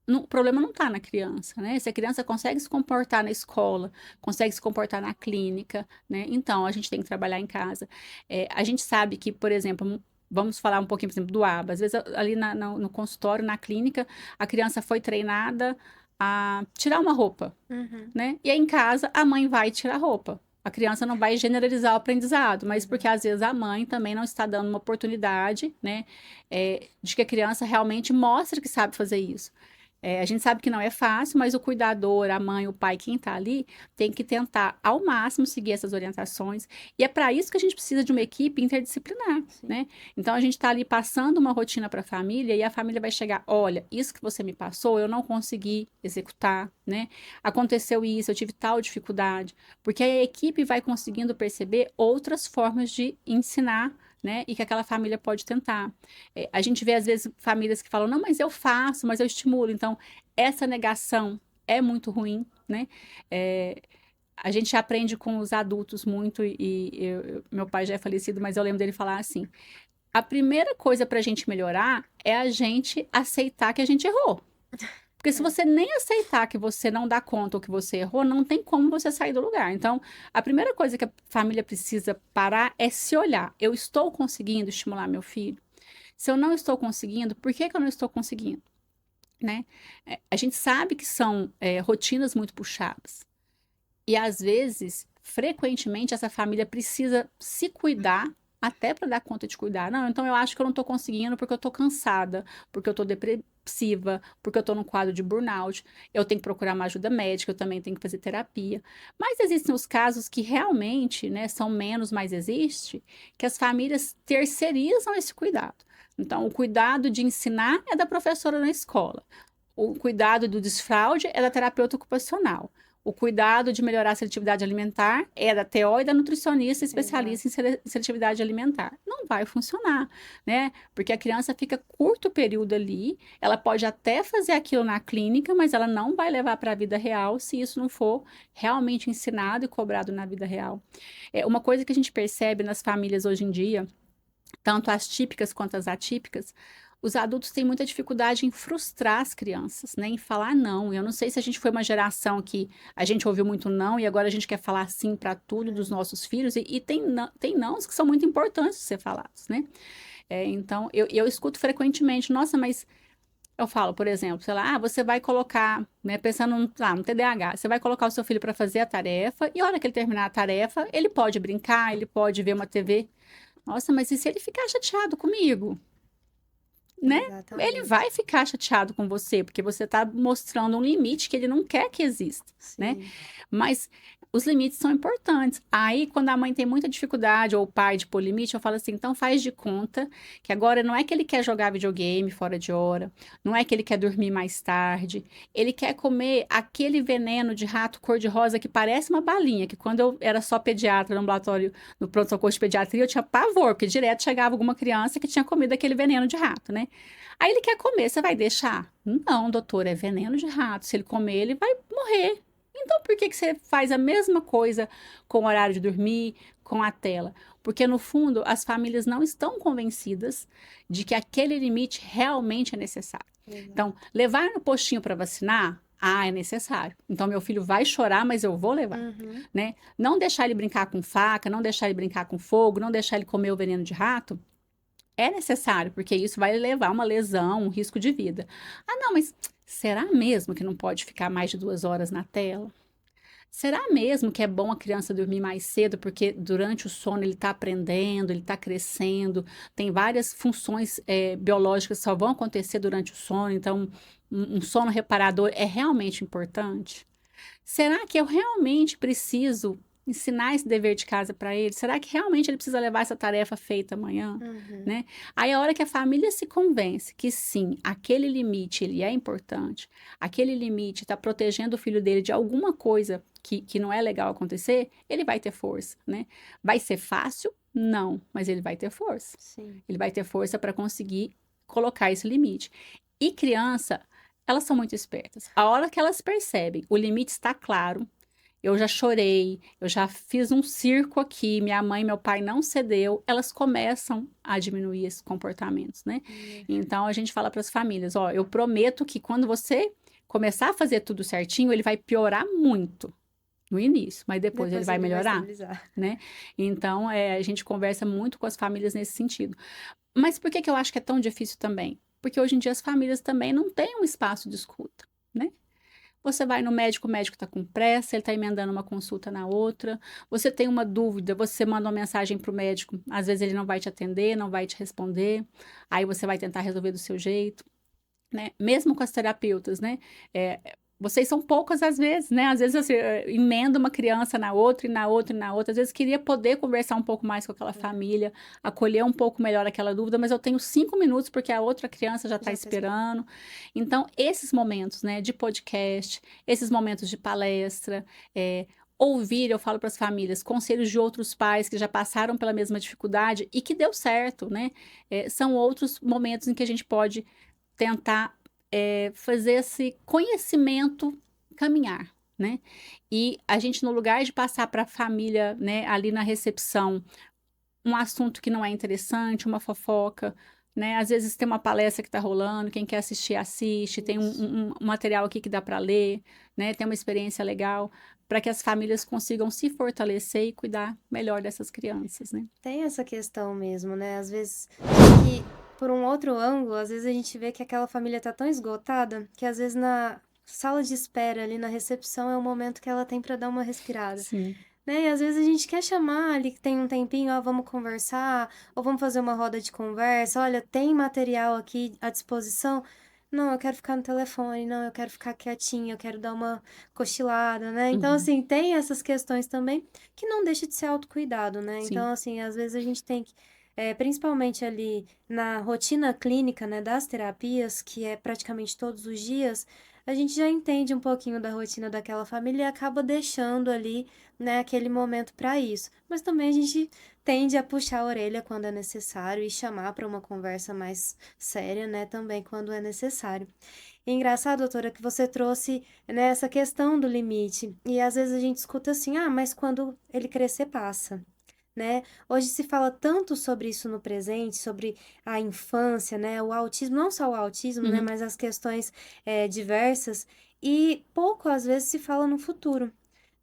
o problema não está na criança, né? Se a criança consegue se comportar na escola, consegue se comportar na clínica, né? Então, a gente tem que trabalhar em casa. A gente sabe que, por exemplo, vamos falar um pouquinho, por exemplo, do ABA. Às vezes, ali no consultório, na clínica, a criança foi treinada a tirar uma roupa, Uhum, né? E aí, em casa, a mãe vai tirar a roupa. A criança não vai generalizar o aprendizado, mas porque às vezes a mãe também não está dando uma oportunidade, né, de que a criança realmente mostre que sabe fazer isso. A gente sabe que não é fácil, mas o cuidador, a mãe, o pai, quem está ali, tem que tentar ao máximo seguir essas orientações. E é para isso que a gente precisa de uma equipe interdisciplinar, sim. né? Então a gente está ali passando uma rotina para a família e a família vai chegar: olha, isso que você me passou, eu não consegui executar, né? Aconteceu isso, eu tive tal dificuldade. Porque a equipe vai conseguindo perceber outras formas de ensinar, né? E que aquela família pode tentar. A gente vê, às vezes, famílias que falam, não, mas eu faço, mas eu estimulo. Então, essa negação é muito ruim, né? É, a gente aprende com os adultos muito, e meu pai já é falecido, mas eu lembro dele falar assim, a primeira coisa para a gente melhorar é a gente aceitar que a gente errou. Porque se você nem aceitar que você não dá conta ou que você errou, não tem como você sair do lugar. Então, a primeira coisa que a família precisa parar é se olhar. Eu estou conseguindo estimular meu filho? Se eu não estou conseguindo, por que que eu não estou conseguindo? Né? A gente sabe que são rotinas muito puxadas. E às vezes, frequentemente, essa família precisa se cuidar até para dar conta de cuidar. Não, então eu acho que eu não estou conseguindo porque eu estou cansada, porque eu estou depressiva, porque eu estou num quadro de burnout. Eu tenho que procurar uma ajuda médica, eu também tenho que fazer terapia. Mas existem os casos que realmente, né, são menos, mas existe, que as famílias terceirizam esse cuidado. Então, o cuidado de ensinar é da professora na escola. O cuidado do desfraude é da terapeuta ocupacional. O cuidado de melhorar a seletividade alimentar é da TO e da nutricionista especialista em seletividade alimentar. Não vai funcionar, né? Porque a criança fica curto período ali, ela pode até fazer aquilo na clínica, mas ela não vai levar para a vida real se isso não for realmente ensinado e cobrado na vida real. É uma coisa que a gente percebe nas famílias hoje em dia, tanto as típicas quanto as atípicas, os adultos têm muita dificuldade em frustrar as crianças, né? Em falar não. Eu não sei se a gente foi uma geração que a gente ouviu muito não e agora a gente quer falar sim para tudo dos nossos filhos. E tem nãos que são muito importantes de ser falados, né? Então, eu escuto frequentemente, nossa, mas eu falo, por exemplo, sei lá, você vai colocar, né, pensando no TDAH, você vai colocar o seu filho para fazer a tarefa e a hora que ele terminar a tarefa, ele pode brincar, ele pode ver uma TV. Nossa, mas e se ele ficar chateado comigo? Né? Ele vai Exatamente. ficar chateado com você, porque você está mostrando um limite que ele não quer que exista, né? Sim. Mas os limites são importantes. Aí, quando a mãe tem muita dificuldade, ou o pai de pôr limite, eu falo assim, então faz de conta que agora não é que ele quer jogar videogame fora de hora, não é que ele quer dormir mais tarde, ele quer comer aquele veneno de rato cor-de-rosa que parece uma balinha, que quando eu era só pediatra no ambulatório, no pronto-socorro de pediatria, eu tinha pavor, porque direto chegava alguma criança que tinha comido aquele veneno de rato, né? Aí ele quer comer, você vai deixar? Não, doutor, é veneno de rato. Se ele comer, ele vai morrer. Então, por que que você faz a mesma coisa com o horário de dormir, com a tela? Porque, no fundo, as famílias não estão convencidas de que aquele limite realmente é necessário. Exato. Então, levar no postinho para vacinar, é necessário. Então, meu filho vai chorar, mas eu vou levar, Uhum. né? Não deixar ele brincar com faca, não deixar ele brincar com fogo, não deixar ele comer o veneno de rato, é necessário, porque isso vai levar a uma lesão, um risco de vida. Ah, não, mas será mesmo que não pode ficar mais de 2 horas na tela? Será mesmo que é bom a criança dormir mais cedo, porque durante o sono ele está aprendendo, ele está crescendo, tem várias funções biológicas que só vão acontecer durante o sono, então um sono reparador é realmente importante? Será que eu realmente preciso ensinar esse dever de casa para ele? Será que realmente ele precisa levar essa tarefa feita amanhã? Uhum. Né? Aí a hora que a família se convence que sim, aquele limite ele é importante, aquele limite está protegendo o filho dele de alguma coisa que não é legal acontecer, ele vai ter força, né? Vai ser fácil? Não, mas ele vai ter força. Sim. Ele vai ter força para conseguir colocar esse limite. E criança, elas são muito espertas. A hora que elas percebem, o limite está claro. Eu já chorei, eu já fiz um circo aqui, minha mãe e meu pai não cedeu, elas começam a diminuir esses comportamentos, né? Então a gente fala para as famílias, ó, eu prometo que quando você começar a fazer tudo certinho, ele vai piorar muito no início, mas depois ele Depois vai ele vai melhorar, estabilizar. né? Então a gente conversa muito com as famílias nesse sentido. Mas por que que eu acho que é tão difícil também? Porque hoje em dia as famílias também não têm um espaço de escuta, né? Você vai no médico, o médico está com pressa, ele está emendando uma consulta na outra. Você tem uma dúvida, você manda uma mensagem para o médico, às vezes ele não vai te atender, não vai te responder, aí você vai tentar resolver do seu jeito, né? Mesmo com as terapeutas, né? É, vocês são poucas às vezes, né? Às vezes você emenda uma criança na outra e na outra e na outra. Às vezes queria poder conversar um pouco mais com aquela família, acolher um pouco melhor aquela dúvida, mas eu tenho 5 minutos porque a outra criança já está Já tá esperando. esperando. Então, esses momentos, né, de podcast, esses momentos de palestra, ouvir, eu falo para as famílias, conselhos de outros pais que já passaram pela mesma dificuldade e que deu certo, né? São outros momentos em que a gente pode tentar fazer esse conhecimento caminhar, né? E a gente, no lugar de passar para a família, né, ali na recepção, um assunto que não é interessante, uma fofoca, né? Às vezes tem uma palestra que está rolando, quem quer assistir, assiste, tem Isso. um material aqui que dá para ler, né? Tem uma experiência legal, para que as famílias consigam se fortalecer e cuidar melhor dessas crianças, né? Tem essa questão mesmo, né? Às vezes, só que por um outro ângulo, às vezes a gente vê que aquela família tá tão esgotada que às vezes na sala de espera ali na recepção é o momento que ela tem para dar uma respirada, Sim, né? E às vezes a gente quer chamar ali que tem um tempinho, ó, vamos conversar, ou vamos fazer uma roda de conversa, olha, tem material aqui à disposição. Não, eu quero ficar no telefone, não, eu quero ficar quietinha, eu quero dar uma cochilada, né? Então, uhum, assim, tem essas questões também que não deixa de ser autocuidado, né? sim, Então, assim, às vezes a gente tem que, principalmente ali na rotina clínica, né, das terapias, que é praticamente todos os dias, a gente já entende um pouquinho da rotina daquela família e acaba deixando ali, né, aquele momento para isso. Mas também a gente tende a puxar a orelha quando é necessário e chamar para uma conversa mais séria, né, também quando é necessário. E engraçado, doutora, que você trouxe, né, essa questão do limite. E às vezes a gente escuta assim: "Ah, mas quando ele crescer passa", né? Hoje se fala tanto sobre isso no presente, sobre a infância, né? O autismo, não só o autismo, né? Uhum. Mas as questões diversas, e pouco às vezes se fala no futuro,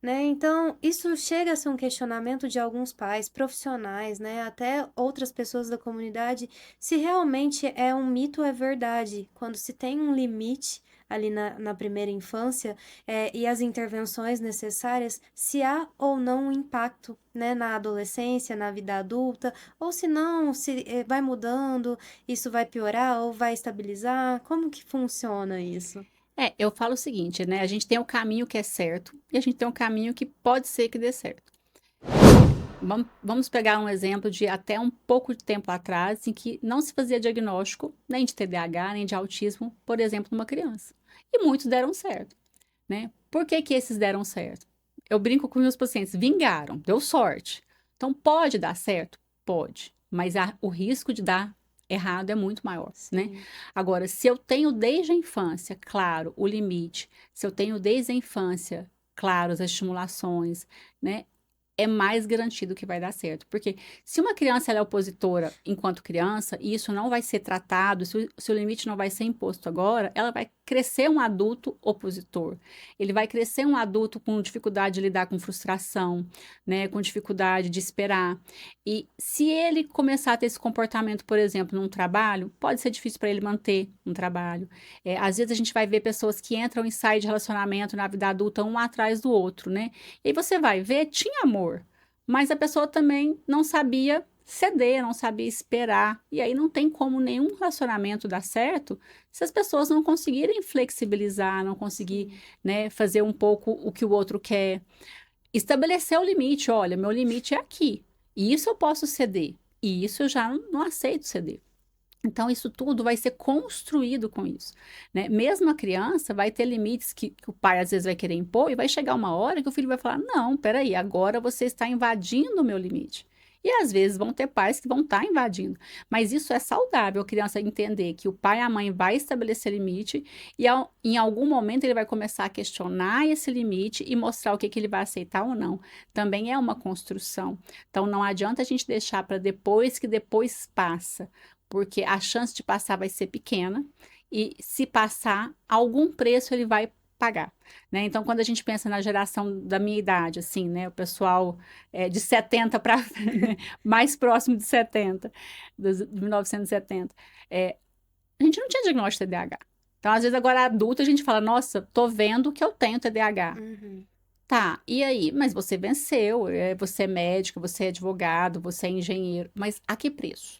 né? Então, isso chega a ser um questionamento de alguns pais, profissionais, né? Até outras pessoas da comunidade, se realmente é um mito ou é verdade, quando se tem um limite ali na primeira infância, e as intervenções necessárias, se há ou não um impacto, né, na adolescência, na vida adulta, ou se não, se vai mudando, isso vai piorar ou vai estabilizar, como que funciona isso? Eu falo o seguinte, né? A gente tem o caminho que é certo e a gente tem um caminho que pode ser que dê certo. Vamos pegar um exemplo de até um pouco de tempo atrás, em que não se fazia diagnóstico nem de TDAH, nem de autismo, por exemplo, numa criança. E muitos deram certo, né? Por que que esses deram certo? Eu brinco com meus pacientes, vingaram, deu sorte. Então, pode dar certo? Pode, mas o risco de dar errado é muito maior, né? Sim. Agora, se eu tenho desde a infância, claro, o limite, se eu tenho desde a infância, claro, as estimulações, né? É mais garantido que vai dar certo. Porque se uma criança ela é opositora enquanto criança, e isso não vai ser tratado, se o limite não vai ser imposto agora, ela vai crescer um adulto opositor. Ele vai crescer um adulto com dificuldade de lidar com frustração, né, com dificuldade de esperar. E se ele começar a ter esse comportamento, por exemplo, num trabalho, pode ser difícil para ele manter um trabalho. Às vezes a gente vai ver pessoas que entram e saem de relacionamento na vida adulta um atrás do outro, né? E aí você vai ver, tinha amor, mas a pessoa também não sabia ceder, não sabia esperar. E aí não tem como nenhum relacionamento dar certo se as pessoas não conseguirem flexibilizar, não conseguir, Sim. né, fazer um pouco o que o outro quer. Estabelecer o limite, olha, meu limite é aqui. E isso eu posso ceder. E isso eu já não aceito ceder. Então, isso tudo vai ser construído com isso, né? Mesmo a criança vai ter limites que o pai às vezes vai querer impor e vai chegar uma hora que o filho vai falar, não, peraí, agora você está invadindo o meu limite. E às vezes vão ter pais que vão estar invadindo. Mas isso é saudável, a criança entender que o pai e a mãe vai estabelecer limite e em algum momento ele vai começar a questionar esse limite e mostrar o que ele vai aceitar ou não. Também é uma construção. Então não adianta a gente deixar para depois que depois passa, porque a chance de passar vai ser pequena e se passar, algum preço ele vai pagar, né? Então, quando a gente pensa na geração da minha idade, assim, né? O pessoal de 70 para mais próximo de 70, de 1970, a gente não tinha diagnóstico de TDAH. Então, às vezes, agora adulto, a gente fala, nossa, tô vendo que eu tenho TDAH. Uhum. Tá, e aí? Mas você venceu, você é médico, você é advogado, você é engenheiro, mas a que preço?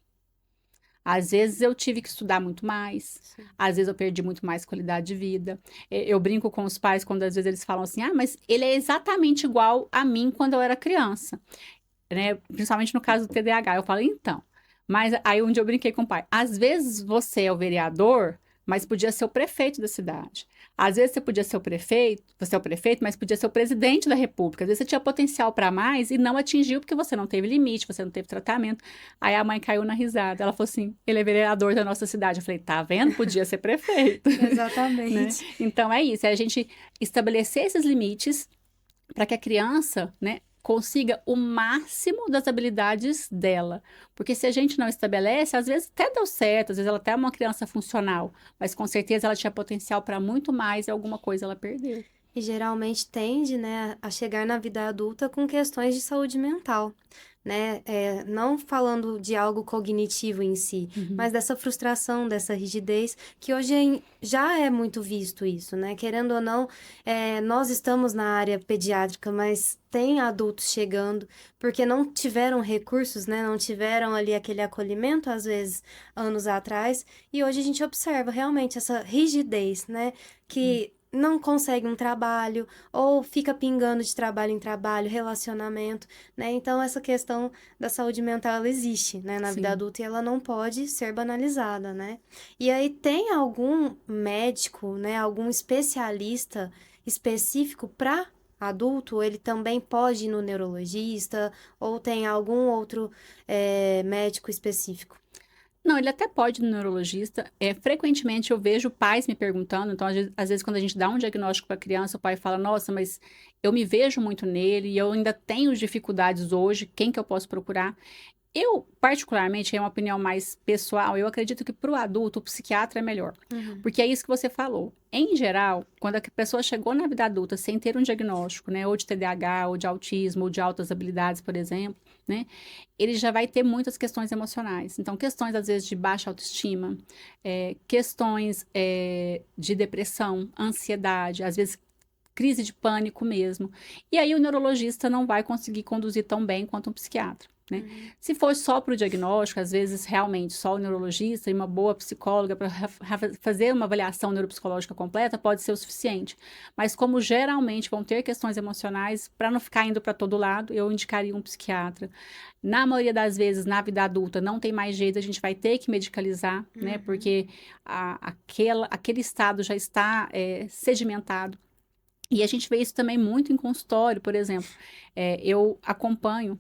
Às vezes eu tive que estudar muito mais, Sim. às vezes eu perdi muito mais qualidade de vida. Eu brinco com os pais quando às vezes eles falam assim: ah, mas ele é exatamente igual a mim quando eu era criança, né? Principalmente no caso do TDAH. Eu falo, então. Mas aí um dia eu brinquei com o pai: às vezes você é o vereador, mas podia ser o prefeito da cidade. Às vezes você é o prefeito, mas podia ser o presidente da república. Às vezes você tinha potencial para mais e não atingiu porque você não teve limite, você não teve tratamento. Aí a mãe caiu na risada. Ela falou assim: ele é vereador da nossa cidade. Eu falei: tá vendo? Podia ser prefeito, né? Exatamente. Então é isso, é a gente estabelecer esses limites para que a criança, né, consiga o máximo das habilidades dela. Porque se a gente não estabelece, às vezes até deu certo, às vezes ela até é uma criança funcional, mas com certeza ela tinha potencial para muito mais e alguma coisa ela perdeu. E geralmente tende, né, a chegar na vida adulta com questões de saúde mental, né? Não falando de algo cognitivo em si, Uhum. mas dessa frustração, dessa rigidez, que hoje já é muito visto isso, né? Querendo ou não, nós estamos na área pediátrica, mas tem adultos chegando porque não tiveram recursos, né? Não tiveram ali aquele acolhimento, às vezes, anos atrás, e hoje a gente observa realmente essa rigidez, né? Que não consegue um trabalho, ou fica pingando de trabalho em trabalho, relacionamento, né? Então, essa questão da saúde mental, ela existe, né, na vida Sim. adulta e ela não pode ser banalizada, né? E aí, tem algum médico, né, algum especialista específico para adulto? Ele também pode ir no neurologista, ou tem algum outro médico específico? Não, ele até pode ir no neurologista. Frequentemente eu vejo pais me perguntando, então às vezes quando a gente dá um diagnóstico para a criança, o pai fala, nossa, mas eu me vejo muito nele e eu ainda tenho dificuldades hoje, quem que eu posso procurar? Eu, particularmente, é uma opinião mais pessoal, eu acredito que para o adulto, o psiquiatra é melhor. Uhum. Porque é isso que você falou. Em geral, quando a pessoa chegou na vida adulta sem ter um diagnóstico, né, ou de TDAH, ou de autismo, ou de altas habilidades, por exemplo, né, ele já vai ter muitas questões emocionais. Então, questões, às vezes, de baixa autoestima, questões de depressão, ansiedade, às vezes, crise de pânico mesmo. E aí o neurologista não vai conseguir conduzir tão bem quanto um psiquiatra. Né? Uhum. Se for só para o diagnóstico, às vezes realmente só o neurologista e uma boa psicóloga para fazer uma avaliação neuropsicológica completa pode ser o suficiente. Mas como geralmente vão ter questões emocionais, para não ficar indo para todo lado, eu indicaria um psiquiatra. Na maioria das vezes, na vida adulta, não tem mais jeito, a gente vai ter que medicalizar, né? Uhum. Porque aquele estado já está sedimentado. E a gente vê isso também muito em consultório, por exemplo. Eu acompanho.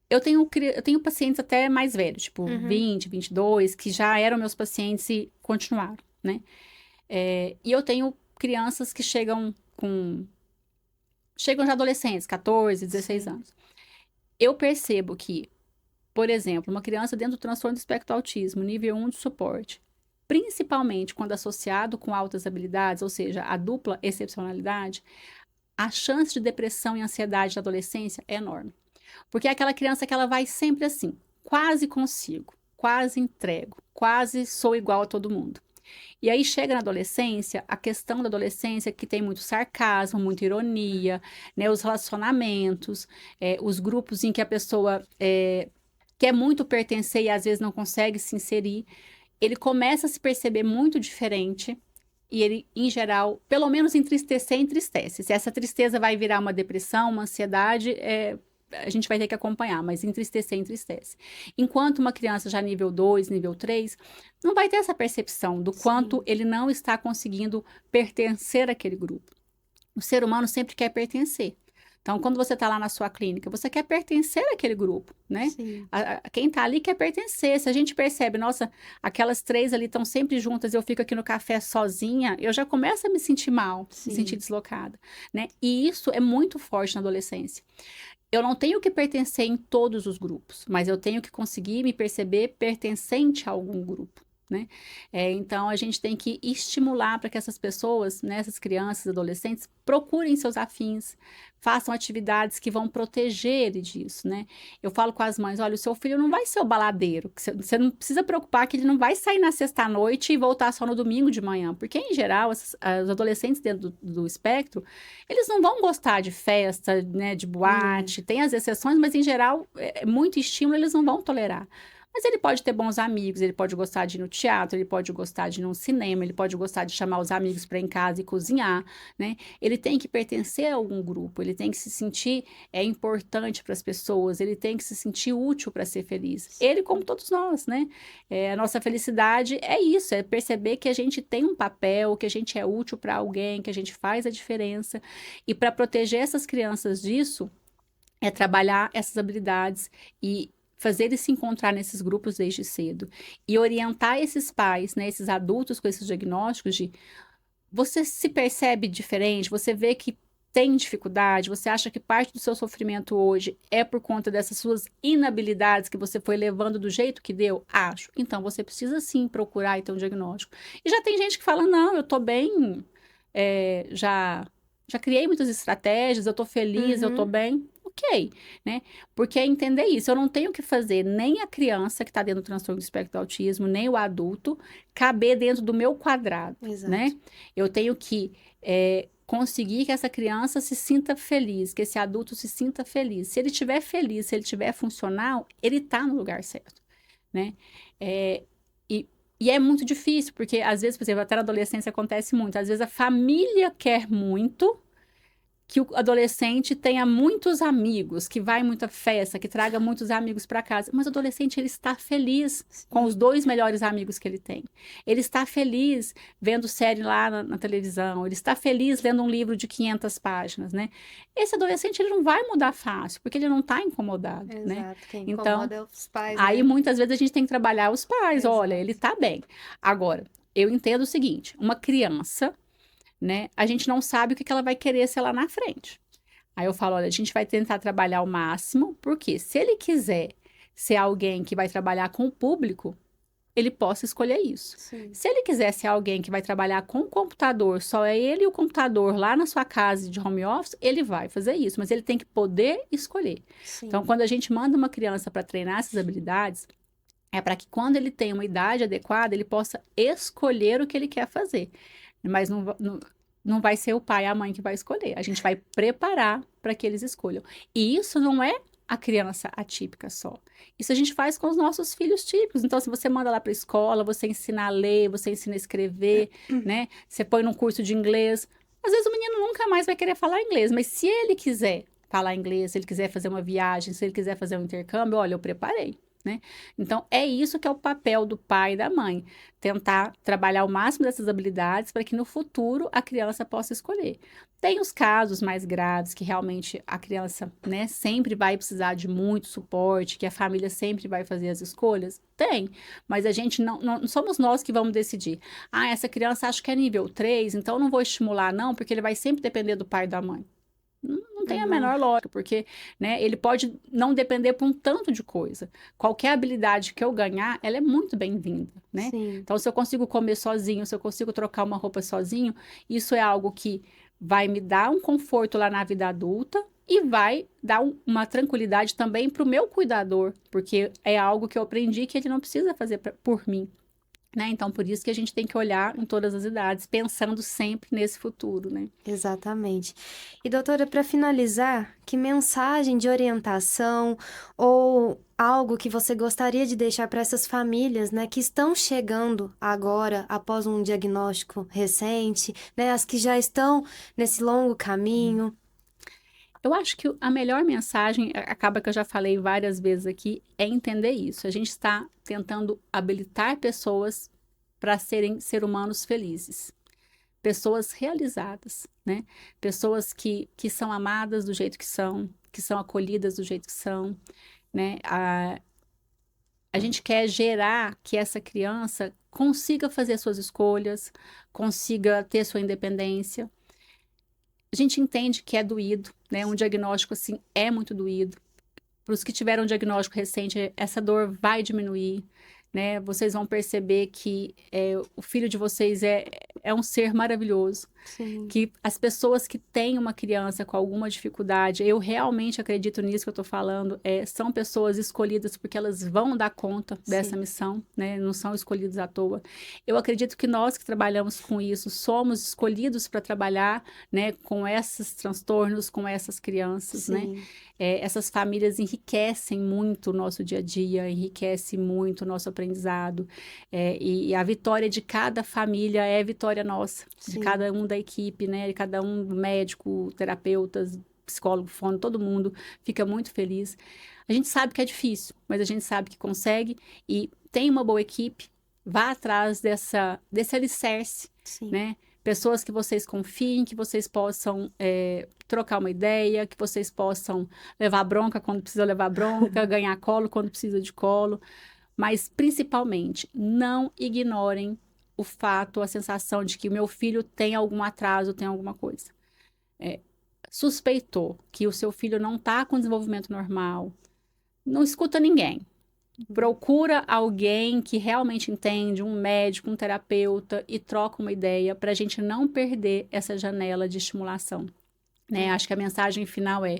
Eu tenho pacientes até mais velhos, tipo Uhum. 20, 22, que já eram meus pacientes e continuaram, né? E eu tenho crianças que chegam já adolescentes, 14, 16 Sim. anos. Eu percebo que, por exemplo, uma criança dentro do transtorno do espectro do autismo, nível 1 de suporte, principalmente quando associado com altas habilidades, ou seja, a dupla excepcionalidade, a chance de depressão e ansiedade na adolescência é enorme. Porque é aquela criança que ela vai sempre assim, quase consigo, quase entrego, quase sou igual a todo mundo. E aí chega na adolescência, a questão da adolescência que tem muito sarcasmo, muita ironia, né, os relacionamentos, os grupos em que a pessoa quer muito pertencer e às vezes não consegue se inserir, ele começa a se perceber muito diferente e ele, em geral, pelo menos entristecer, entristece. Se essa tristeza vai virar uma depressão, uma ansiedade, a gente vai ter que acompanhar, mas entristecer, entristece. Enquanto uma criança já nível 2, nível 3, não vai ter essa percepção do quanto Sim. ele não está conseguindo pertencer àquele grupo. O ser humano sempre quer pertencer. Então, quando você está lá na sua clínica, você quer pertencer àquele grupo, né? Sim. Quem está ali quer pertencer. Se a gente percebe, nossa, aquelas três ali estão sempre juntas, eu fico aqui no café sozinha, eu já começo a me sentir mal, me sentir Sim. deslocada, né? E isso é muito forte na adolescência. Eu não tenho que pertencer em todos os grupos, mas eu tenho que conseguir me perceber pertencente a algum grupo. Né? Então, a gente tem que estimular para que essas pessoas, né, essas crianças, adolescentes, procurem seus afins, façam atividades que vão proteger ele disso. Né? Eu falo com as mães: olha, o seu filho não vai ser o baladeiro, você não precisa preocupar que ele não vai sair na sexta-noite e voltar só no domingo de manhã, porque, em geral, os adolescentes dentro do espectro, eles não vão gostar de festa, né, de boate, tem as exceções, mas, em geral, muito estímulo eles não vão tolerar. Mas ele pode ter bons amigos, ele pode gostar de ir no teatro, ele pode gostar de ir no cinema, ele pode gostar de chamar os amigos para ir em casa e cozinhar, né? Ele tem que pertencer a algum grupo, ele tem que se sentir importante para as pessoas, ele tem que se sentir útil para ser feliz. Ele, como todos nós, né? A nossa felicidade é isso, é perceber que a gente tem um papel, que a gente é útil para alguém, que a gente faz a diferença. E para proteger essas crianças disso, é trabalhar essas habilidades e fazer eles se encontrar nesses grupos desde cedo e orientar esses pais, né, esses adultos com esses diagnósticos de você se percebe diferente, você vê que tem dificuldade, você acha que parte do seu sofrimento hoje é por conta dessas suas inabilidades que você foi levando do jeito que deu? Acho. Então você precisa sim procurar e ter um diagnóstico. E já tem gente que fala: não, eu tô bem, já criei muitas estratégias, eu tô feliz, eu tô Uhum. bem. Ok, né? Porque é entender isso. Eu não tenho que fazer nem a criança que está dentro do transtorno do espectro do autismo, nem o adulto caber dentro do meu quadrado, Exato. né? Eu tenho que conseguir que essa criança se sinta feliz, que esse adulto se sinta feliz. Se ele estiver feliz, se ele estiver funcional, ele está no lugar certo, né? É, e, E é muito difícil, porque às vezes, por exemplo, até na adolescência acontece muito. Às vezes a família quer muito que o adolescente tenha muitos amigos, que vá em muita festa, que traga muitos amigos para casa. Mas o adolescente, ele está feliz com os 2 melhores amigos que ele tem. Ele está feliz vendo série lá na televisão. Ele está feliz lendo um livro de 500 páginas, né? Esse adolescente, ele não vai mudar fácil, porque ele não está incomodado, né? Exato, quem Então, incomoda é os pais, aí né? muitas vezes a gente tem que trabalhar os pais. Olha, Exato. ele está bem. Agora, eu entendo o seguinte, uma criança, né? A gente não sabe o que ela vai querer ser lá na frente. Aí eu falo, olha, a gente vai tentar trabalhar ao máximo, porque se ele quiser ser alguém que vai trabalhar com o público, ele possa escolher isso. Sim. Se ele quiser ser alguém que vai trabalhar com o computador, só é ele e o computador lá na sua casa de home office, ele vai fazer isso, mas ele tem que poder escolher. Sim. Então, quando a gente manda uma criança para treinar essas habilidades, é para que quando ele tenha uma idade adequada, ele possa escolher o que ele quer fazer. Mas não vai ser o pai e a mãe que vai escolher. A gente vai preparar para que eles escolham. E isso não é a criança atípica só. Isso a gente faz com os nossos filhos típicos. Então, se você manda lá para a escola, você ensina a ler, você ensina a escrever, né? Você põe num curso de inglês. Às vezes o menino nunca mais vai querer falar inglês, mas se ele quiser falar inglês, se ele quiser fazer uma viagem, se ele quiser fazer um intercâmbio, olha, eu preparei. Né? Então, é isso que é o papel do pai e da mãe. Tentar trabalhar o máximo dessas habilidades para que no futuro a criança possa escolher. Tem os casos mais graves que realmente a criança, né, sempre vai precisar de muito suporte, que a família sempre vai fazer as escolhas. Tem, mas a gente não somos nós que vamos decidir. Ah, essa criança acho que é nível 3, então eu não vou estimular não, porque ele vai sempre depender do pai e da mãe. Não tem a menor lógica, porque, né, ele pode não depender por um tanto de coisa. Qualquer habilidade que eu ganhar, ela é muito bem-vinda, né? Sim. Então, se eu consigo comer sozinho, se eu consigo trocar uma roupa sozinho, isso é algo que vai me dar um conforto lá na vida adulta e vai dar uma tranquilidade também para o meu cuidador, porque é algo que eu aprendi que ele não precisa fazer por mim. Né? Então, por isso que a gente tem que olhar em todas as idades, pensando sempre nesse futuro, né? Exatamente. E doutora, para finalizar, que mensagem de orientação ou algo que você gostaria de deixar para essas famílias, né, que estão chegando agora após um diagnóstico recente, né, as que já estão nesse longo caminho? Eu acho que a melhor mensagem, acaba que eu já falei várias vezes aqui, é entender isso. A gente está tentando habilitar pessoas para serem ser humanos felizes. Pessoas realizadas, né? Pessoas que são amadas do jeito que são acolhidas do jeito que são, né? A gente quer gerar que essa criança consiga fazer suas escolhas, consiga ter sua independência. A gente entende que é doído, né? Um diagnóstico assim é muito doído. Para os que tiveram um diagnóstico recente, essa dor vai diminuir, né? Vocês vão perceber que o filho de vocês é um ser maravilhoso. Sim. Que as pessoas que têm uma criança com alguma dificuldade, eu realmente acredito nisso que eu estou falando, são pessoas escolhidas porque elas vão dar conta dessa Sim. missão, né? Não são escolhidos à toa. Eu acredito que nós que trabalhamos com isso somos escolhidos para trabalhar, né, com esses transtornos, com essas crianças, né? Sim. Essas famílias enriquecem muito o nosso dia a dia, enriquecem muito o nosso aprendizado, e a vitória de cada família é vitória nossa, de Sim. cada um da equipe, né? De cada um, médico, terapeutas, psicólogo, fono, todo mundo fica muito feliz. A gente sabe que é difícil, mas a gente sabe que consegue e tem uma boa equipe, vá atrás desse alicerce, Sim. né? Pessoas que vocês confiem, que vocês possam trocar uma ideia, que vocês possam levar bronca quando precisa levar bronca, ganhar colo quando precisa de colo. Mas, principalmente, não ignorem o fato, a sensação de que o meu filho tem algum atraso, tem alguma coisa. Suspeitou que o seu filho não está com desenvolvimento normal, não escuta ninguém. Procura alguém que realmente entende, um médico, um terapeuta, e troca uma ideia para a gente não perder essa janela de estimulação. Né? Acho que a mensagem final é: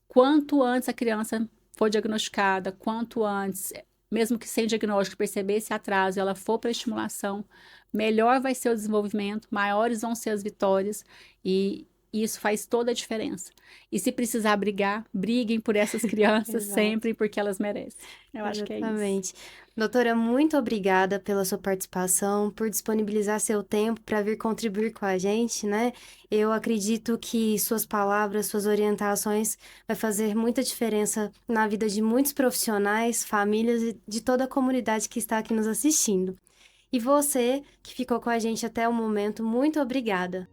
quanto antes a criança for diagnosticada, quanto antes, mesmo que sem diagnóstico, perceber esse atraso, ela for para estimulação, melhor vai ser o desenvolvimento, maiores vão ser as vitórias, e E isso faz toda a diferença. E se precisar brigar, briguem por essas crianças Exato. sempre, porque elas merecem. Eu acho que é isso. Exatamente. Doutora, muito obrigada pela sua participação, por disponibilizar seu tempo para vir contribuir com a gente, né? Eu acredito que suas palavras, suas orientações vai fazer muita diferença na vida de muitos profissionais, famílias e de toda a comunidade que está aqui nos assistindo. E você, que ficou com a gente até o momento, muito obrigada.